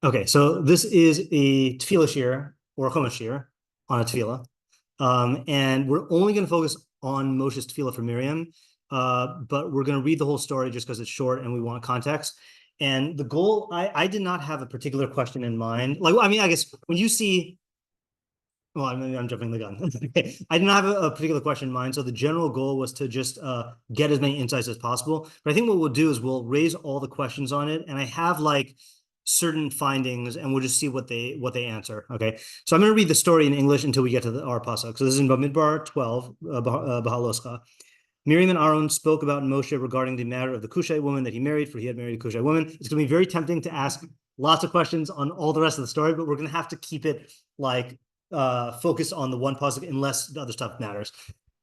Okay, so this is a tefilah shiur or a chumash shiur on a tefilah. And we're only going to focus on Moshe's tefilah for Miriam, but we're going to read the whole story just because it's short and we want context. And the goal, I did not have a particular question in mind. Like, I mean, I guess when you see, well, I'm jumping the gun. I did not have a particular question in mind. So the general goal was to just get as many insights as possible. But I think what we'll do is we'll raise all the questions on it. And I have like certain findings and we'll just see what they answer. Okay. So I'm going to read the story in English until we get to our pasuk. So this is in Bamidbar 12, Behaalosecha. Miriam and Aaron spoke about Moshe regarding the matter of the Cushite woman that he married, for he had married a Cushite woman. It's going to be very tempting to ask lots of questions on all the rest of the story, but we're going to have to keep it like focus on the one pasuk unless the other stuff matters.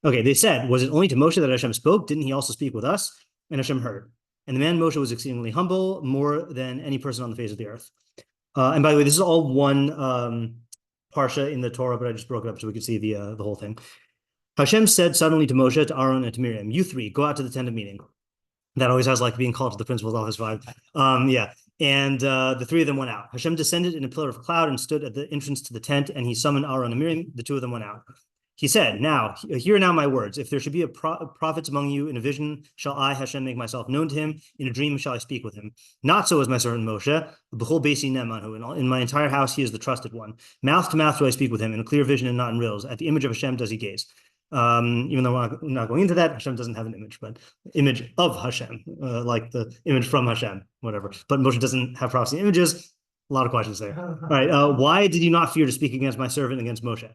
Okay, they said, was it only to Moshe that Hashem spoke? Didn't he also speak with us? And Hashem heard. And the man Moshe was exceedingly humble, more than any person on the face of the earth. And by the way, this is all one parashah in the Torah, but I just broke it up so we could see the whole thing. Hashem said suddenly to Moshe, to Aaron, and to Miriam, you three, go out to the tent of meeting. That always has like being called to the principal's office vibe. Yeah. And the three of them went out. Hashem descended in a pillar of cloud and stood at the entrance to the tent, and he summoned Aaron and Miriam. The two of them went out. He said, now, hear now my words. If there should be a prophet among you in a vision, shall I, Hashem, make myself known to him? In a dream shall I speak with him? Not so is my servant Moshe. In my entire house, he is the trusted one. Mouth to mouth do I speak with him, in a clear vision and not in riddles. At the image of Hashem does he gaze. Even though we're not going into that, Hashem doesn't have an image, but image of Hashem, like the image from Hashem, whatever. But Moshe doesn't have prophecy images. A lot of questions there. All right. Why did you not fear to speak against my servant, against Moshe?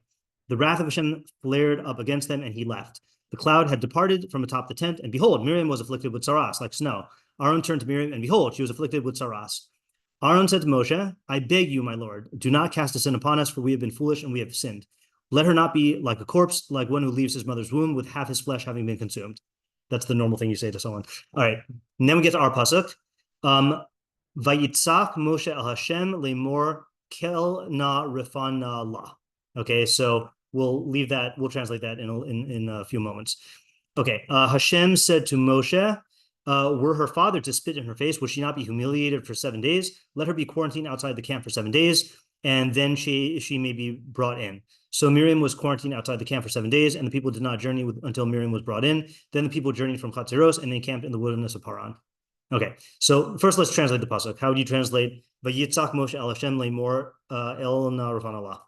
The wrath of Hashem flared up against them, and he left. The cloud had departed from atop the tent, and behold, Miriam was afflicted with saras, like snow. Aaron turned to Miriam, and behold, she was afflicted with saras. Aaron said to Moshe, I beg you, my lord, do not cast a sin upon us, for we have been foolish and we have sinned. Let her not be like a corpse, like one who leaves his mother's womb with half his flesh having been consumed. That's the normal thing you say to someone. All right. And then we get to our pasuk. Vayitzach Moshe el Hashem lemor kel na rifana la. Okay, so we'll leave that. We'll translate that in a few moments. Okay. Hashem said to Moshe, were her father to spit in her face, would she not be humiliated for 7 days? Let her be quarantined outside the camp for 7 days, and then she may be brought in. So Miriam was quarantined outside the camp for 7 days, and the people did not journey until Miriam was brought in. Then the people journeyed from Chatzeros and they camped in the wilderness of Paran. Okay, so first let's translate the pasuk. How would you translate Vayitzach Moshe el Hashem lemor el na rafan Allah?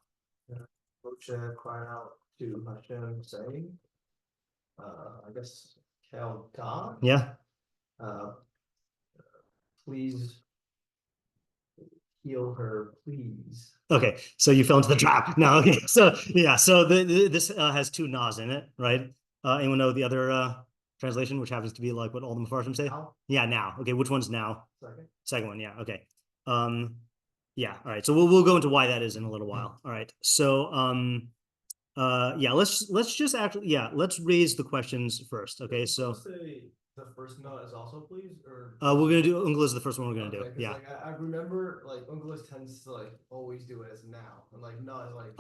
Moshe cried out to Hashem, saying, I guess, Kel God? Yeah. Please heal her, please. Okay, so you fell into the trap. No, okay. So yeah, so this has two nas in it, right? Anyone know the other translation, which happens to be like what all the Mepharshim say? Now? Yeah, now. Okay, which one's now? Second one, yeah. Okay. Yeah, all right. So we'll go into why that is in a little while. All right. So yeah, let's just actually, yeah, let's raise the questions first. Okay, so the first no is also please, or we're gonna do Onklo's the first one we're gonna do. Yeah. Like, I remember like Onklo's tends to like always do it as now, and like no is like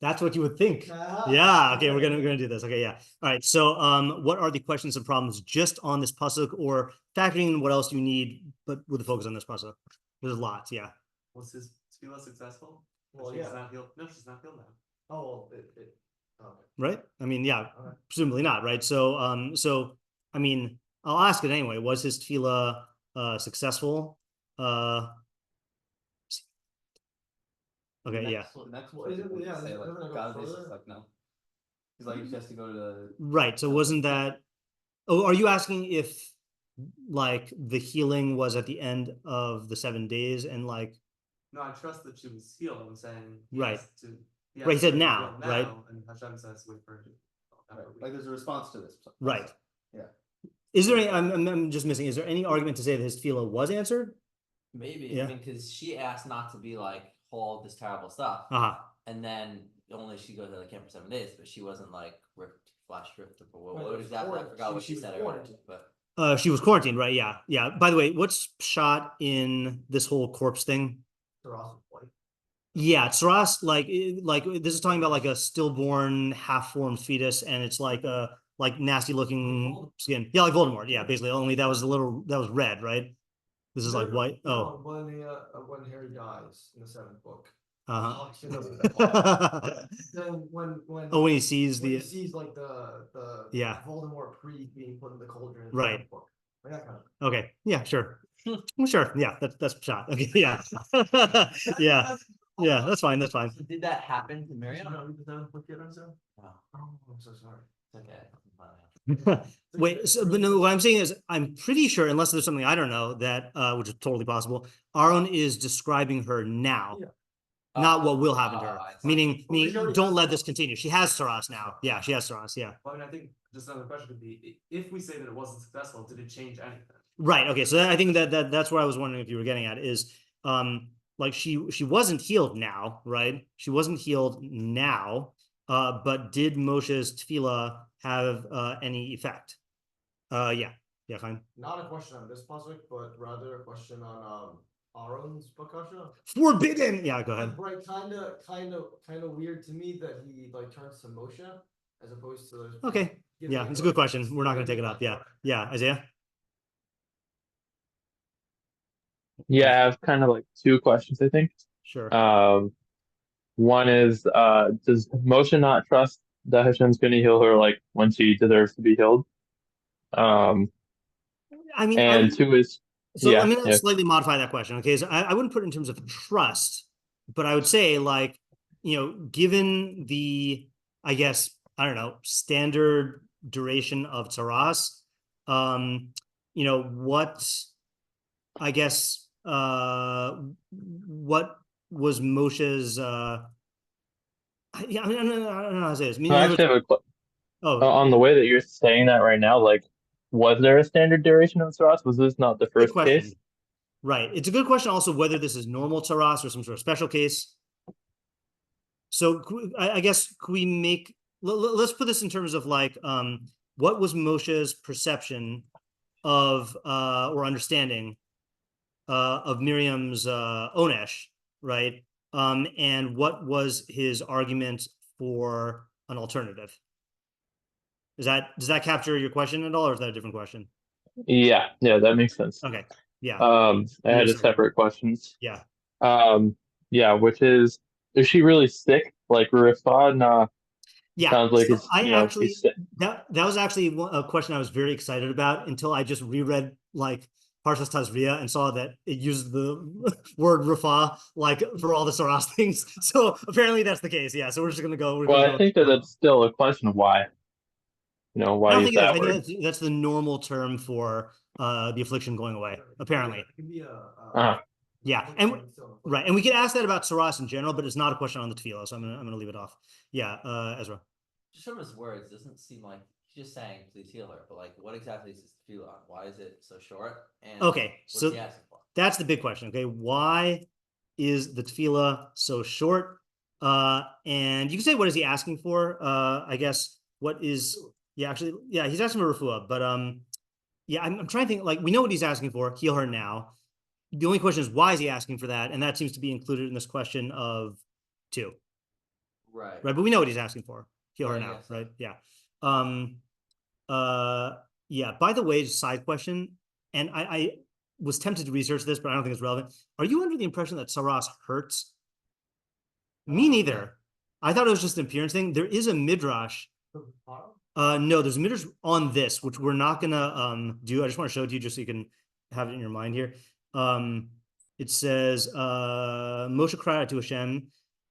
that's what you would think. Yeah. Okay, we're gonna do this. Okay, yeah. All right. So what are the questions and problems just on this pasuk, or factoring in what else you need, but with the focus on this pasuk? There's lots. Yeah. Was his tefilah successful? Well, she's yeah. not healed. No, she's not healed now. Oh well, okay. Right. I mean, yeah. Okay. Presumably not. Right. So so I mean, I'll ask it anyway. Was his tefilah successful? Okay, yeah. Next one. Yeah, say like God is like no. He's like he has to go to the right. So wasn't that? Oh, are you asking if like the healing was at the end of the 7 days and like? No, I trust that she was healed. I'm saying right. Right. He said now, right? And Hashem says wait for her. Like there's a response to this. Right. Yeah. Is there any? I'm just missing. Is there any argument to say that his tefilah was answered? Maybe. Yeah. I mean, because she asked not to be like all this terrible stuff, and then only she goes to the camp for 7 days, but she wasn't like flash ripped. What exactly? I forgot what she said. But she was quarantined, right? Yeah, yeah. By the way, what's shot in this whole corpse thing? Yeah, saras, like this is talking about like a stillborn, half-formed fetus, and it's like a nasty looking skin. Yeah, like Voldemort. Yeah, basically. Only that was red, right? This is like white. No, when Harry dies in the 7th book. Uh-huh. Then when when he sees he sees like the Voldemort priest being put in the cauldron in the 7th book. Like that kind of. Okay. Yeah. Sure. Sure. Yeah. That's shot. Okay. Yeah. Yeah. Yeah. That's fine. That's fine. So did that happen to Miriam? You don't read the 7th book yet, so? Oh, I'm so sorry. it's okay. Wait, so, but no, what I'm saying is I'm pretty sure, unless there's something I don't know, that which is totally possible, Aaron is describing her now. Yeah. Not what will happen to her. Meaning, don't let this continue. She has Saras now. Yeah, she has Saras. Yeah. Well, I mean, I think just another question could be: if we say that it wasn't successful, did it change anything? Right. Okay. So I think that's what I was wondering if you were getting at is, like she wasn't healed now, right? She wasn't healed now, but did Moshe's tefilah have any effect? Yeah. Yeah. Fine. Not a question on this pasuk, but rather a question on Aaron's bakasha. Forbidden. Yeah. Go ahead. Right. Kind of weird to me that he like turns to Moshe as opposed to. Okay. Yeah, it's a good question. We're not going to take it up. Yeah. Yeah. Isaiah. Yeah, I have kind of like two questions, I think. Sure. One is, does Moshe not trust that Hashem's going to heal her like when she deserves to be healed? I mean, and two is, so let me slightly modify that question. Okay, so I wouldn't put it in terms of trust, but I would say like, given the, I guess, I don't know, standard duration of Taras, what, I guess, what was Moshe's, I mean, I don't know how to say this. I actually have on the way that you're saying that right now, like, was there a standard duration of Taras? Was this not the first case? Right. It's a good question also whether this is normal Taras or some sort of special case. So I guess could we make, let's put this in terms of like, what was Moshe's perception of or understanding of Miriam's onesh, right? And what was his argument for an alternative? Does that capture your question at all, or is that a different question? Yeah, that makes sense. Okay. Yeah. I had a separate questions. Yeah. Yeah, which is she really sick? Like Rifah? Yeah. Sounds like so that was actually a question I was very excited about until I just reread like Parshas Tazria and saw that it used the word Rafah like for all the Saras things. So apparently that's the case. Yeah. So we're just gonna go. I think that's still a question of why. Why I don't use think that word? I think that's the normal term for the affliction going away. Apparently. It can be yeah, and right, and we could ask that about Saras in general, but it's not a question on the tefilah, so I'm gonna leave it off. Yeah, Ezra. Just from his words, it doesn't seem like he's just saying please heal her, but like what exactly is his tefilah? Why is it so short? And okay, so that's the big question. Okay, why is the tefilah so short? And you can say what is he asking for? I guess what is he's asking for refuah, but I'm trying to think. Like we know what he's asking for, heal her now. The only question is why is he asking for that, and that seems to be included in this question of 2. Right, but we know what he's asking for. Heal her now, right? Yeah. Yeah. By the way, just side question, and I was tempted to research this, but I don't think it's relevant. Are you under the impression that Saras hurts? Me neither. I thought it was just an appearance thing. There is a midrash. No, there's a midrash on this, which we're not gonna do. I just want to show it to you just so you can have it in your mind here. It says, Moshe cried out to Hashem,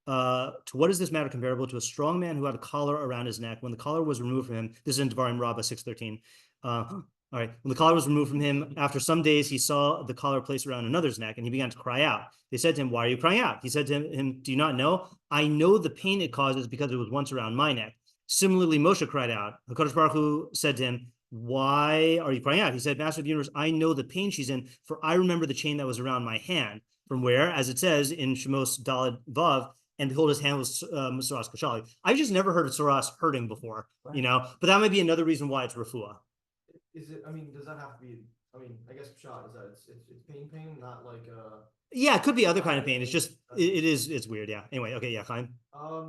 to what is this matter comparable to a strong man who had a collar around his neck? When the collar was removed from him, this is in Devarim Rabbah 6:13. All right, when the collar was removed from him, after some days, he saw the collar placed around another's neck, and he began to cry out. They said to him, why are you crying out? He said to him, do you not know? I know the pain it causes because it was once around my neck. Similarly, Moshe cried out. HaKadosh Baruch Hu said to him, why are you crying out? He said, Master of the universe, I know the pain she's in, for I remember the chain that was around my hand. From where, as it says in Shemos Daled Vav, and behold, his hand was Saras Kashali. I've just never heard of Saras hurting before, but that might be another reason why it's refuah. Is it? I mean, does that have to be? I mean, I guess pshat is that it's pain, not like Yeah, it could be other kind of pain. It's just it's weird. Yeah. Anyway, okay, yeah, fine. I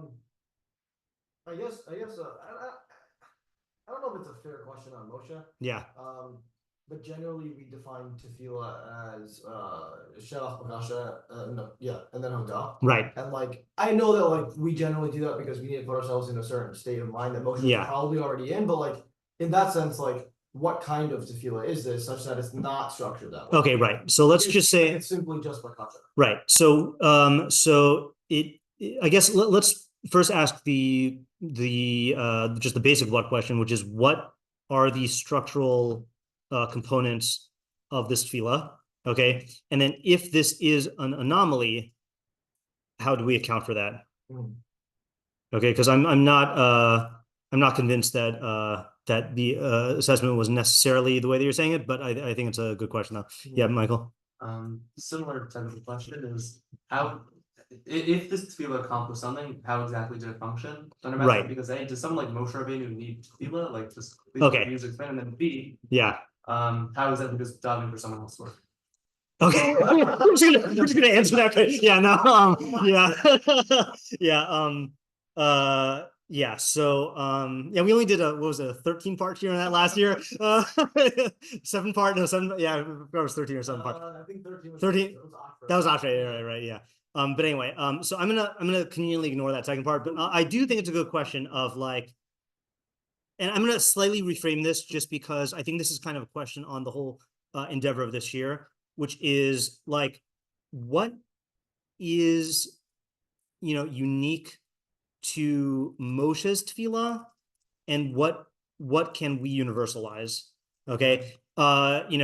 guess I don't know if it's a fair question on Moshe. Yeah. But generally, we define tefilah as shelach parashah, and then Haggadah. Right. And like, I know that like we generally do that because we need to put ourselves in a certain state of mind that Moshe is probably already in. But like in that sense, like what kind of tefilah is this, such that it's not structured that way? Okay, right. So let's just say it's simply just parashah. Right. So I guess let's first ask the just the basic what question, which is what are the structural components of this tefilah? Okay, and then if this is an anomaly, how do we account for that? Okay, because I'm not convinced that that the assessment was necessarily the way that you're saying it, but I think it's a good question though. Yeah, Michael. Similar type of question is how, if this tefilah accomplished something, how exactly did it function? Right. Because A, does someone like Moshe Rabbeinu need tefilah, like just okay, music explain, and then B, yeah, how is that because davening for someone else's work? Okay, we're just gonna answer that. Yeah, no, yeah. So, yeah, we only did what was it, a 13-part here in that last year? 7-part, no, 7. Yeah, it was 13 or 7 part. I think 13. 13. That was after, right, yeah. But anyway, so I'm gonna conveniently ignore that second part, but I do think it's a good question of like, and I'm gonna slightly reframe this just because I think this is kind of a question on the whole endeavor of this year, which is like, what is, unique to Moshe's tefilah, and what can we universalize? Okay, and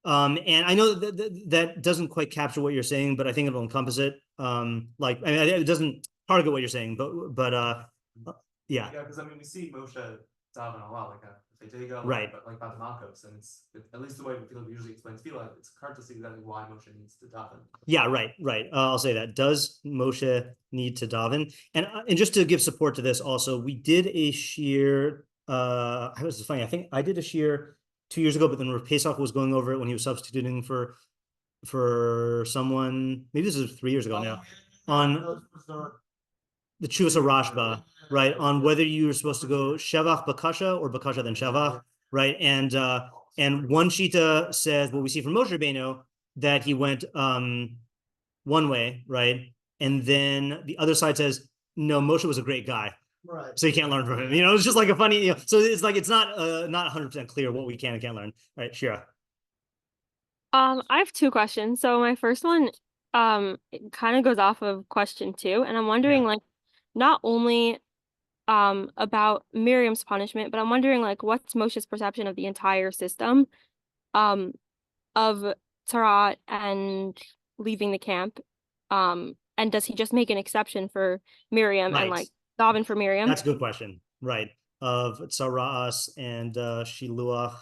I know that doesn't quite capture what you're saying, but I think it'll encompass it. Like, I mean, it doesn't target what you're saying, but yeah. Yeah, because I mean, we see Moshe daven a lot, like they take a right, but like about the Malkos, and it's at least the way we usually explain tefilah, it's hard to see exactly why Moshe needs to daven. Yeah, right. I'll say that. Does Moshe need to daven? And just to give support to this, also, we did a shiur. It was funny. I think I did a shiur 2 years ago, but then Pesach was going over it when he was substituting for someone. Maybe this is 3 years ago now. On the Chuvas Rashba, right? On whether you're supposed to go Shevach Bakasha or Bakasha then Shevach, right? And one shita says what we see from Moshe Rabbeinu, that he went one way, right? And then the other side says, no, Moshe was a great guy. Right. So you can't learn from him. It's just like a funny, so it's like it's not 100% clear what we can and can't learn. Right, Shira. I have 2 questions. So my first one it kind of goes off of question 2, and I'm wondering like not only about Miriam's punishment, but I'm wondering like what's Moshe's perception of the entire system of Torah and leaving the camp, and does he just make an exception for Miriam and like daven for Miriam? That's a good question, right? Of Tzara'as and Shiluach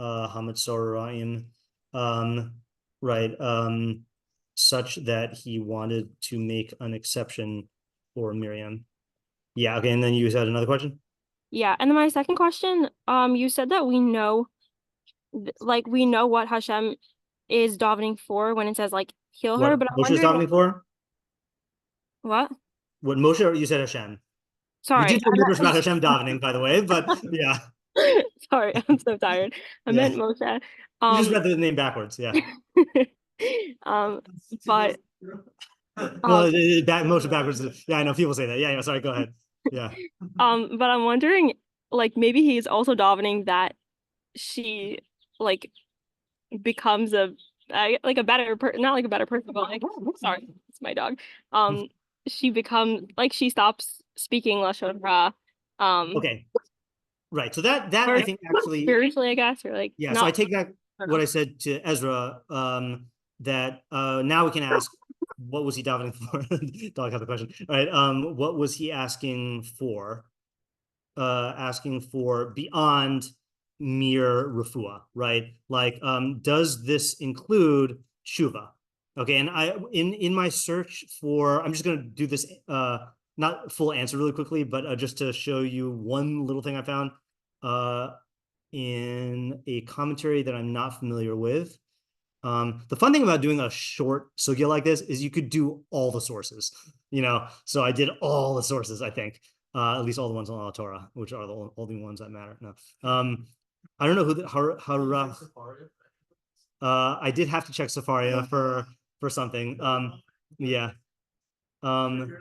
Hametzoraim, right? Such that he wanted to make an exception for Miriam. Yeah, okay, and then you had another question? Yeah, and then my second question, you said that we know what Hashem is davening for when it says like heal her, but Moshe is davening for? What Moshe, or you said Hashem? Sorry. We did talk about Hashem davening, by the way, but yeah. Sorry, I'm so tired. I meant Moshe. You just read the name backwards, yeah. But Moshe backwards. Yeah, I know people say that. Yeah, sorry, go ahead. Yeah. But I'm wondering, like, maybe he's also davening that she like becomes a better person, not like a better person, but like, sorry, it's my dog. She becomes like, she stops speaking Lashon Hara. Okay. Right. So that I think actually spiritually, I guess, or like, yeah. So I take back what I said to Ezra. That now we can ask, what was he davening for? Dog had the question. All right. What was he asking for? Asking for beyond mere refuah, right? Like, does this include tshuva? Okay, and I in my search for, I'm just gonna do this not full answer really quickly, but just to show you one little thing I found in a commentary that I'm not familiar with. The fun thing about doing a short sugya like this is you could do all the sources, so I did all the sources, I think, at least all the ones on the Torah, which are the only ones that matter. No. I don't know who I did have to check Safaria for something. Yeah. And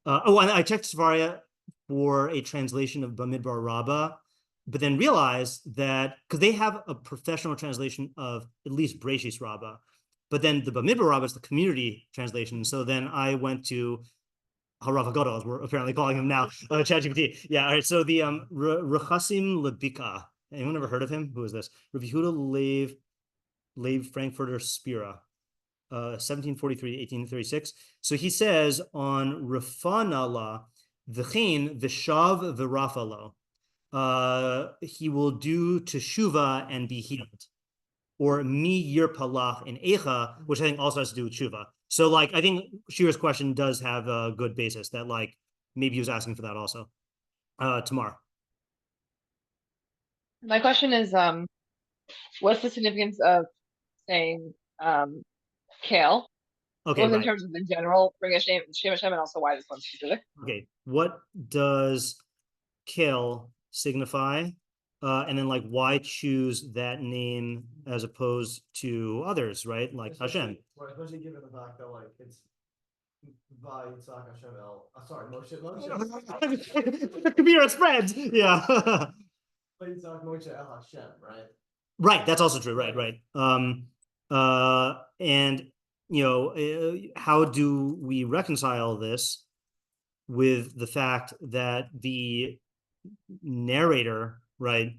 I checked Safaria for a translation of Bamidbar Rabbah, but then realized that because they have a professional translation of at least Breshis Rabbah, but then the Bamidbar Rabbah is the community translation. So then I went to Harav Hagadol, as we're apparently calling him now, ChatGPT. Yeah, all right. So the Hרכסים לבקעה. Anyone ever heard of him? Who is this? Rav Yehuda Leib Frankfurter Spira, 1743-1836. So he says on Rafanala, V'chein v'shav v'rafalo. He will do teshuva and be healed. Or mi yirpalach in echa, which I think also has to do with teshuva. So like, I think Shira's question does have a good basis that like, maybe he was asking for that also. Tamar. My question is, what's the significance of saying kale? Okay, both in terms of the general bring Shem Hashem and also why this one's specific. Okay, what does kale signify? And then like why choose that name as opposed to others, right? Like Hashem. Right, especially given the fact that like it's by Yitzhak Hashem El. Sorry, Moshe. The Kabira spreads. Yeah. By Yitzhak Moshe El Hashem, right? Right, that's also true. Right. And you know, how do we reconcile this with the fact that the narrator, right,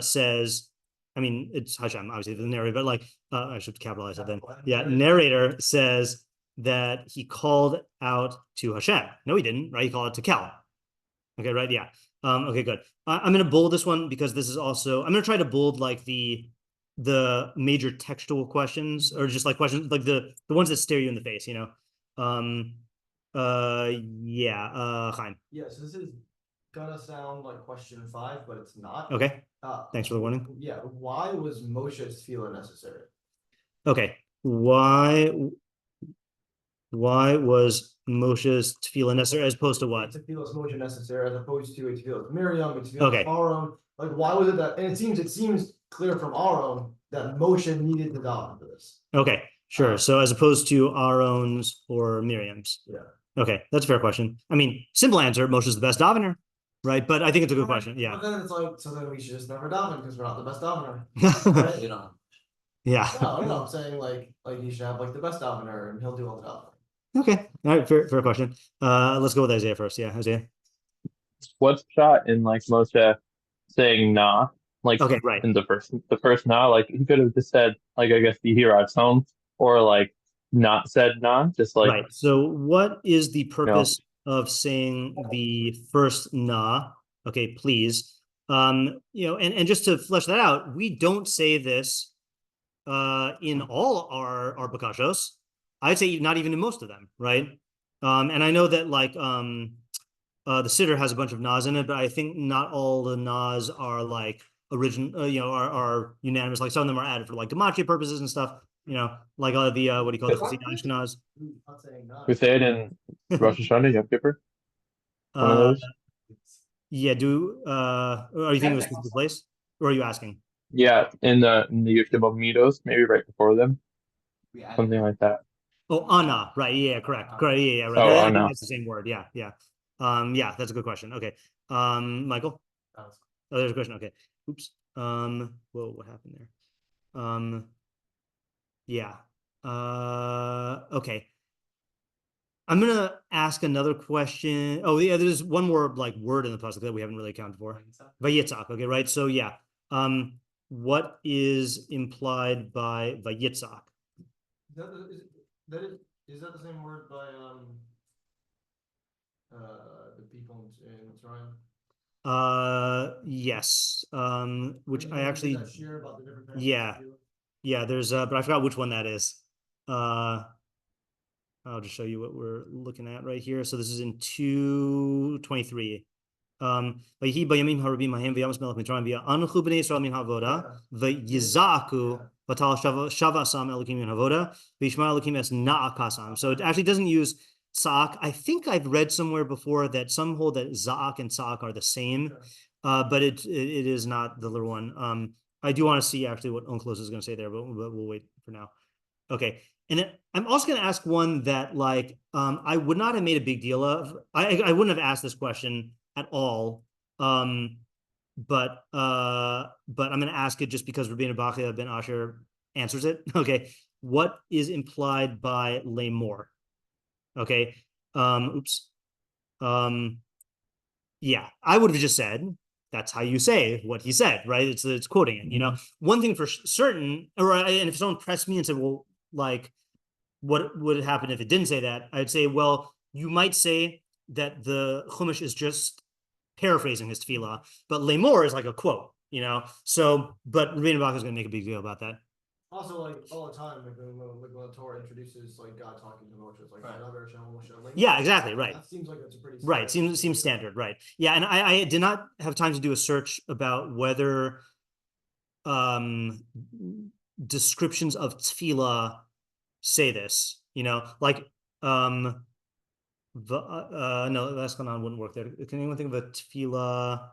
says, I mean, it's Hashem, obviously the narrator, but like, I should capitalize it then. Yeah, narrator says that he called out to Hashem. No, he didn't, right? He called it to Kel. Okay, right? Yeah. Okay, good. I'm going to bold this one because this is also, I'm going to try to bold like the major textual questions, or just like questions, like the ones that stare you in the face, you know? Chaim. Yeah, so this is gonna sound like question 5, but it's not. Okay. Thanks for the warning. Yeah, why was Moshe's tefilah necessary? Okay. Why was Moshe's tefilah necessary as opposed to what? Tefilah Moshe necessary as opposed to a tefilah Miriam, a tefilah Aaron. Like, why was it that? And it seems clear from Aaron that Moshe needed to daven for this. Okay, sure. So as opposed to Aaron's or Miriam's. Yeah. Okay, that's a fair question. I mean, simple answer: Moshe's the best davener, right? But I think it's a good question. Yeah. But then it's like, so then we should just never daven because we're not the best davener. Right? You know. Yeah. No, I'm saying like you should have like the best davener and he'll do all the davening. Okay. All right. Fair question. Let's go with Isaiah first. Yeah, Isaiah. What's shot in like Moshe saying nah? Like okay, right. In the first nah, like he could have just said like I guess the Hirat's home, or like not said nah, just like right. So what is the purpose of saying the first nah? Okay, please. You know, and just to flesh that out, we don't say this in all our bakashos. I'd say not even in most of them, right? And I know that like the Siddur has a bunch of nas in it, but I think not all the nas are like original, you know, are unanimous. Like some of them are added for like gematria purposes and stuff. You know, like what do you call it? Ashkenaz. We say it in Rosh Hashanah, Yom Kippur. One of those. Yeah. Are you thinking of a specific place, or are you asking? Yeah, in the Yom Midos, maybe right before them, something like that. Oh, Anna, right? Yeah, correct. Yeah, right. Oh, I think that's the same word. Yeah. Yeah, that's a good question. Okay, Michael. Oh, there's a question. Okay. Oops. Whoa, what happened there? Yeah. Okay. I'm gonna ask another question. Oh, yeah, there's one more like word in the pasuk that we haven't really accounted for. Vayitzak. Okay, right. So yeah. What is implied by Vayitzak? Is that the same word by the people in Mitzrayim? Yes. Which I actually yeah, there's but I forgot which one that is. I'll just show you what we're looking at right here. So this is in 2:23. Vayhi bayamim harabim hahem v'yamas melech mitzrayim v'ya'anchu b'nei Yisrael min havoda v'yizaku v'tal shavasam elokim min havoda v'yishma elokim es na'akasam. So it actually doesn't use tzak. I think I've read somewhere before that some hold that za'ak and tzak are the same. but it is not the little one. I do want to see actually what Onklos is going to say there, but we'll wait for now. Okay, and then I'm also going to ask one that like I would not have made a big deal of. I wouldn't have asked this question at all. But I'm going to ask it just because Rבינו Bachya ben Asher answers it. Okay, what is implied by lemor? Okay, yeah, I would have just said that's how you say what he said, right? It's quoting it. You know, one thing for certain, and if someone pressed me and said, well, like, what would happen if it didn't say that? I'd say, well, you might say that the Chumash is just paraphrasing his tefilah, but lemor is like a quote, you know. So, but Rבינו Bachya is going to make a big deal about that. Also, like all the time, like when the Torah introduces like God talking to Moshe, it's like right. Yeah, exactly, right. That seems like it's a pretty right. Seems standard, right? Yeah, and I did not have time to do a search about whether descriptions of tefilah say this, you know, like no, Eschanan wouldn't work there. Can anyone think of a tefilah?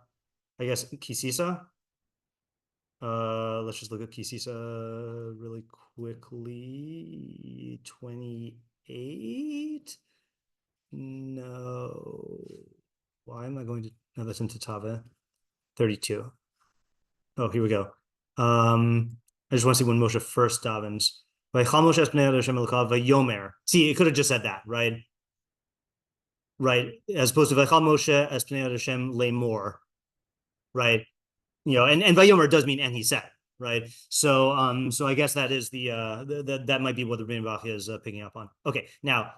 I guess kisisa. Let's just look at kisisa really quickly. 28. No. Why am I going to? No, that's in Tatava. 32. Oh, here we go. I just want to see when Moshe first davens. See, it could have just said that, right? Right, as opposed to Vaychal Moshe es pnei Hashem lemor, right? You know, and Vayomer does mean and he said, right? So I guess that is that might be what the Rבינו Bachya is picking up on. Okay, now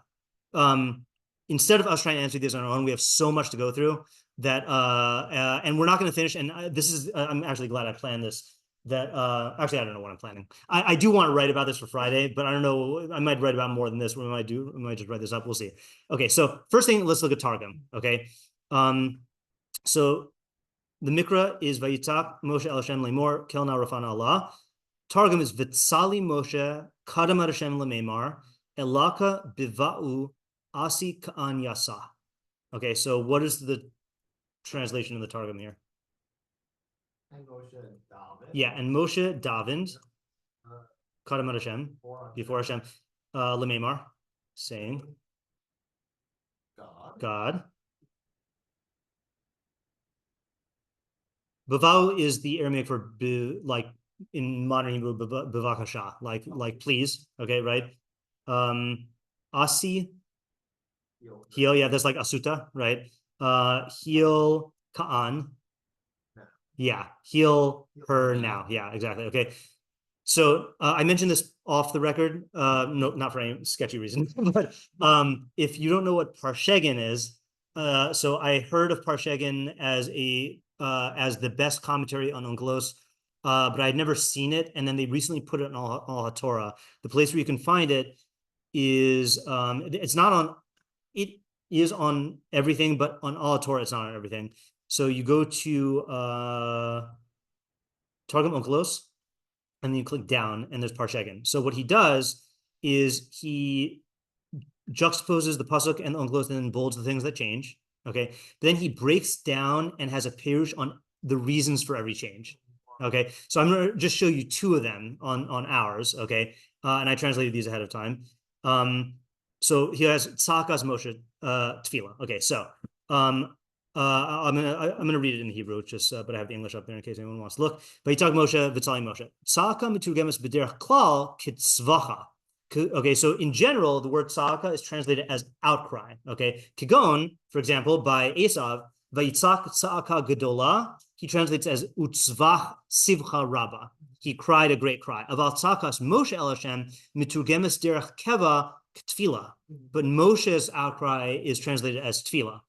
instead of us trying to answer this on our own, we have so much to go through that and we're not going to finish. And this is I'm actually glad I planned this. That actually I don't know what I'm planning. I do want to write about this for Friday, but I don't know. I might write about more than this. We might just write this up. We'll see. Okay, so first thing, let's look at Targum. Okay, so the Mikra is Vayitzak Moshe el Hashem lemor kelna rafana Allah. Targum is Vitzali Moshe kadam Hashem lememar elaka biva'u asi ka'an yasa. Okay, so what is the translation of the Targum here? And Moshe davened. Yeah, and Moshe davened kadam Hashem before Hashem lememar, saying God. Bavau is the Aramaic for like in modern Hebrew, bavakasha, like please. Okay, right? Asi, heel, yeah, that's like asuta, right? Heel ka'an, yeah, heel her now, yeah, exactly. Okay, so I mentioned this off the record, no, not for any sketchy reason, but if you don't know what parshagin is, so I heard of parshagin as the best commentary on Onklos, but I'd never seen it. And then they recently put it on all Torah. The place where you can find it is it's not on. It is on everything, but on all Torah, it's not on everything. So you go to Targum Onklos, and then you click down, and there's Parshagin. So what he does is he juxtaposes the pasuk and the Onklos, and then bolds the things that change. Okay, then he breaks down and has a perush on the reasons for every change. Okay, so I'm going to just show you two of them on ours. Okay, and I translated these ahead of time. So he has Tzakas Moshe tefilah. Okay, so I'm gonna read it in Hebrew, just but I have the English up there in case anyone wants to look. Vayitzak Moshe v'tzali Moshe Tzaka miturgemes b'derech klal kitzvacha. Okay, so in general, the word tzaka is translated as outcry. Okay, Kigon, for example, by Esav, Vayitzak tzaka gedola, he translates as utzvach sivcha rabba. He cried a great cry. Aval tzakas Moshe el Hashem miturgemes derech keva tefilah. But Moshe's outcry is translated as tefilah.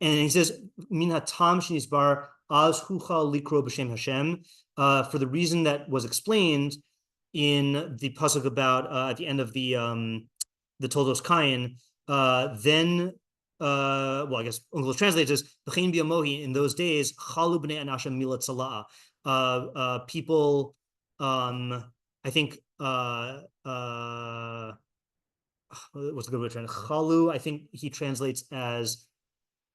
And he says, min hatam shenisbar az hucha likro b'shem Hashem, for the reason that was explained in the pasuk about at the end of the Toldos Kain, then well, I guess Onklos translates as b'chein biyamohi, in those days chalu b'nei anashem milat salah. People, I think what's the good way to translate? Chalu, I think he translates as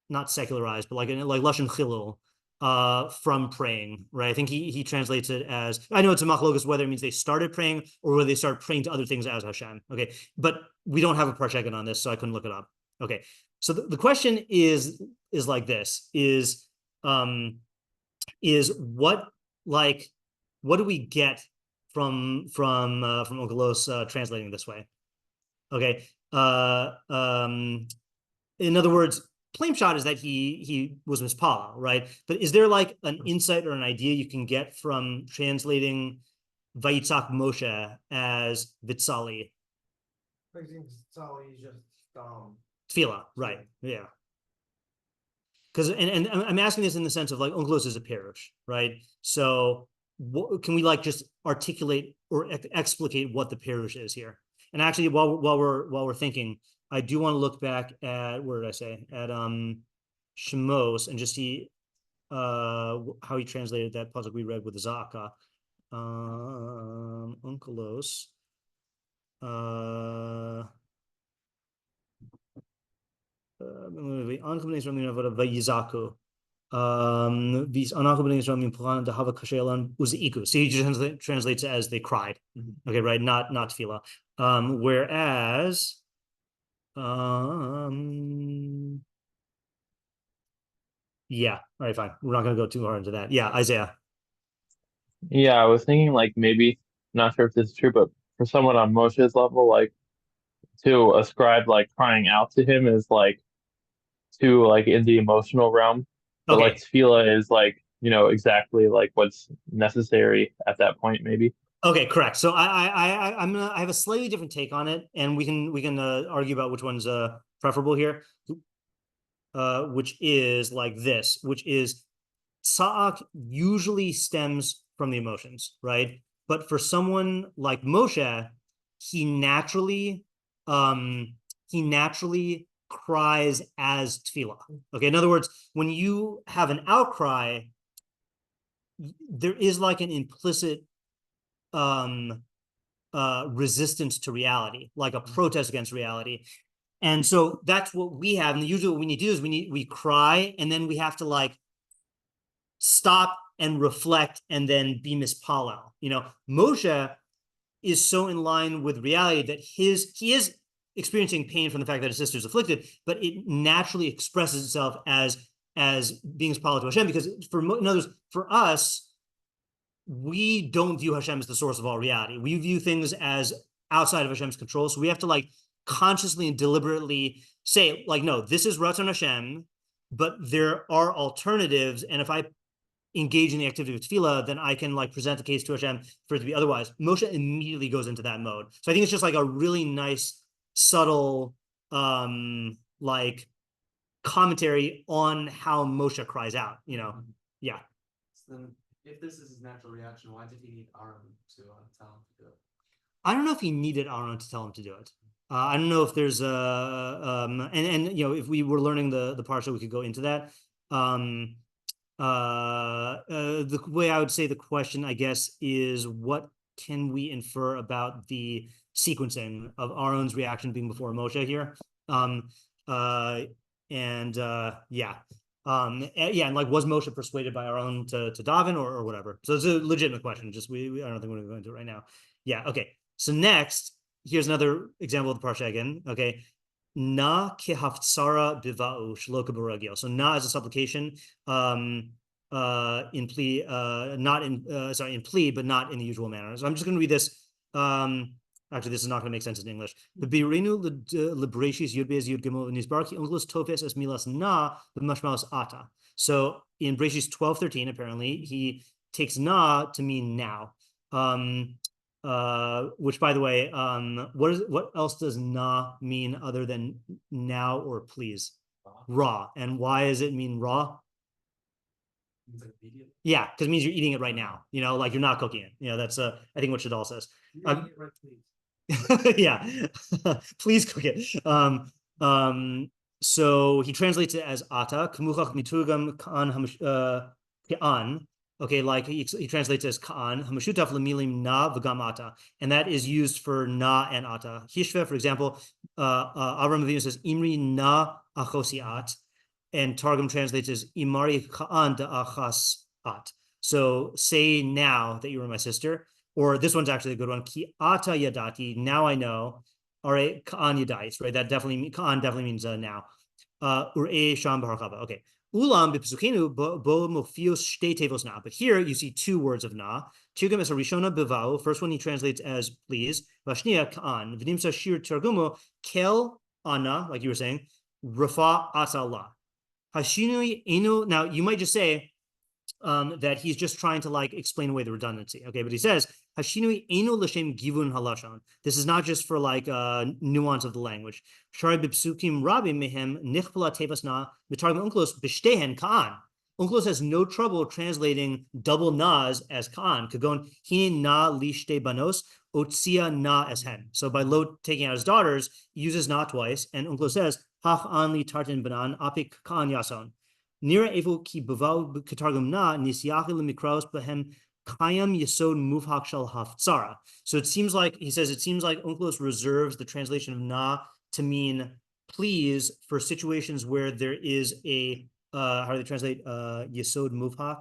not secularized, but like lashon chilul. from praying, right? I think he translates it as, I know it's a machlokas whether it means they started praying or whether they start praying to other things as Hashem. Okay, but we don't have a parshagin on this, so I couldn't look it up. Okay, so the question is like this: is what do we get from Onklos translating this way? Okay, in other words, plain shot is that he was mispala, right? But is there like an insight or an idea you can get from translating Vayitzak Moshe as Vitzali? I think Vitzali is just tefilah, right? Yeah. Because and I'm asking this in the sense of like Onklos is a parish, right? So can we like just articulate or explicate what the parish is here? And actually, while we're thinking, I do want to look back at, where did I say, at Shemos and just see how he translated that pasuk we read with the Zaka. Onklos. Vayizaku. So he just translates it as they cried. Okay, right? Not tefilah. Whereas yeah, all right, fine. We're not going to go too hard into that. Yeah, Isaiah. Yeah, I was thinking like maybe, not sure if this is true, but for someone on Moshe's level, like to ascribe like crying out to him is like too like in the emotional realm. But okay. Like tefilah is like, exactly like what's necessary at that point, maybe. Okay, correct. So I have a slightly different take on it, and we can argue about which one's preferable here. Which is like this, which is Sa'ak usually stems from the emotions, right? But for someone like Moshe, he naturally cries as tefilah. Okay, in other words, when you have an outcry, there is like an implicit resistance to reality, like a protest against reality. And so that's what we have. And usually what we need to do is we cry, and then we have to like stop and reflect and then be mispalel. Moshe is so in line with reality that he is experiencing pain from the fact that his sister is afflicted, but it naturally expresses itself as being mispalel to Hashem, because in other words, for us, we don't view Hashem as the source of all reality. We view things as outside of Hashem's control. So we have to like consciously and deliberately say like, no, this is Ratzon Hashem, but there are alternatives. And if I engage in the activity of tefilah, then I can like present the case to Hashem for it to be otherwise. Moshe immediately goes into that mode. So I think it's just like a really nice, subtle, like commentary on how Moshe cries out, Yeah. So then, if this is his natural reaction, why did he need Aaron to tell him to do it? I don't know if he needed Aaron to tell him to do it. I don't know if there's if we were learning the parashah, we could go into that. The way I would say the question, I guess, is what can we infer about the sequencing of Aaron's reaction being before Moshe here? And like, was Moshe persuaded by Aaron to daven or whatever? So it's a legitimate question. Just I don't think we're going to go into it right now. Yeah. Okay. So next, here's another example of the parashah again. Okay. Na kehaftsara biva'u shelo k'baragil. So na is a supplication, in plea, in plea, but not in the usual manner. So I'm just going to read this. Actually, this is not going to make sense in English. The Behaalosecha Librashis Yud Beis Yud Gimel Nizbarki Onklos Tofes as Milas Na Mashmaos Ata. So in Breshis 12:13, apparently he takes na to mean now. Which, by the way, what else does na mean other than now or please? Raw. And why does it mean raw? Yeah, because it means you're eating it right now. Like you're not cooking it. That's I think what Shadal says. Yeah, please cook it. So he translates it as ata kamuchach miturgam ka'an. Okay, like he translates it as ka'an hamashutaf lemilim na v'gam ata, and that is used for na and ata. Hishve, for example, Rבינו says imri na achosiat. and Targum translates as Imari Ka'an da'achas at. So say now that you were my sister, or this one's actually a good one. Ki ata yadati, now I know. All right, Ka'an yadais, right? That definitely, Ka'an definitely means now. Ur'e sham b'harchava. Okay. Ulam b'psukenu bo mofios shtei tevos na. But here you see two words of na. Tirgum es harishona b'vau. First one he translates as please. Vashnia Ka'an. V'nimsa shiur tergumo kel ana, like you were saying. Rafa atala. Hashinui inu. Now you might just say that he's just trying to like explain away the redundancy. Okay, but he says Hashinui inu l'shem givun halashon. This is not just for like nuance of the language. Shari b'psukim rabim mehem nichpala tevasna b'targum Onklos b'shtehen Ka'an. Onklos has no trouble translating double nas as Ka'an. Kagon hin na lishte banos otzia na as hen. So by Lot taking out his daughters, he uses na twice, and Onklos says hach an li tartin banan apik Ka'an yason. Nira evo ki bavau katargum na nisyachi lemikraos behem kayam yesod muvhak shal haftzara. So it seems like, he says, it seems like Onklos reserves the translation of na to mean please for situations where there is a, how do they translate yesod muvhak?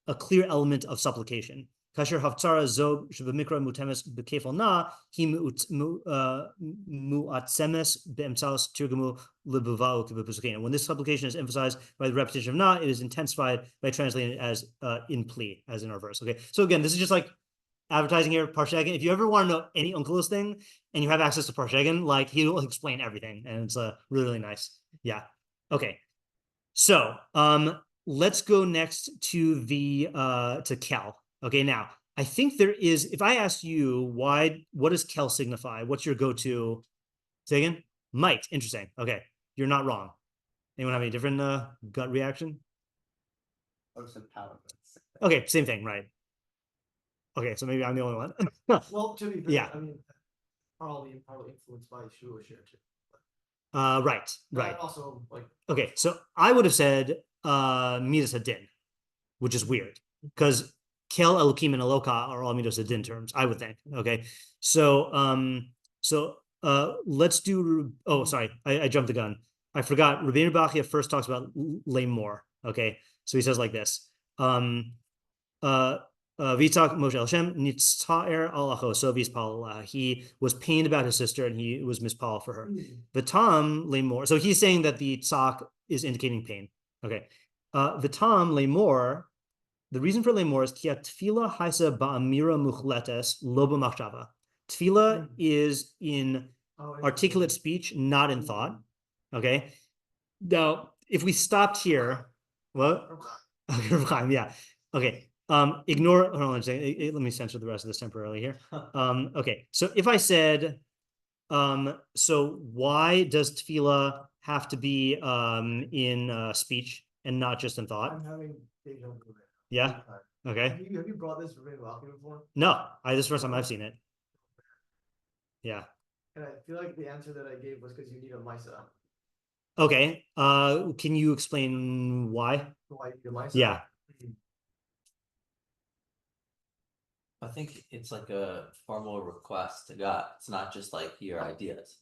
A clear element of supplication. Kasher haftzara zo shebamikra mutemes bekefal na hi muatsemes beemsaus tirgumu lebuvau kibepusukena. When this supplication is emphasized by the repetition of na, it is intensified by translating it as in plea, as in our verse. Okay, so again, this is just like advertising here, Parshagin. If you ever want to know any Onklos thing and you have access to Parshagin, like he will explain everything, and it's really, really nice. Yeah. Okay. So let's go next to the to Kel. Okay, now I think there is, if I ask you what does Kel signify? What's your go-to? Say again? Might. Interesting. Okay, you're not wrong. Anyone have any different gut reaction? Okay, same thing, right? Okay, so maybe I'm the only one. Well, to be fair, yeah. I mean, probably influenced by shiur too. Right. Also, like, okay, so I would have said midas hadin, which is weird because Kel, Elokim, and Eloka are all midas hadin terms, I would think. Okay, so let's do. Oh, sorry, I jumped the gun. I forgot. Rבינו Bachia first talks about lay more. Okay, so he says like this. Vitak Moshe Hashem nitztaer al acho so vispal. He was pained about his sister and he was mispal for her. Vitam lay more. So he's saying that the tzak is indicating pain. Okay. Vitam lay more. The reason for lay more is kia tefilah haisa ba'amira muchletes lo b'machshavah. Tefilah is in articulate speech, not in thought. Okay. Now, if we stopped here, what? Yeah. Okay. Ignore, hold on a second. Let me censor the rest of this temporarily here. Okay, so if I said, so why does tefilah have to be in speech and not just in thought? I'm having deja vu. Yeah. Okay. Have you brought this Rבינו before? No, this is the first time I've seen it. Yeah. And I feel like the answer that I gave was because you need a Misa. Okay. Can you explain why? Why you need a Misa? Yeah. I think it's like a formal request to God. It's not just like your ideas.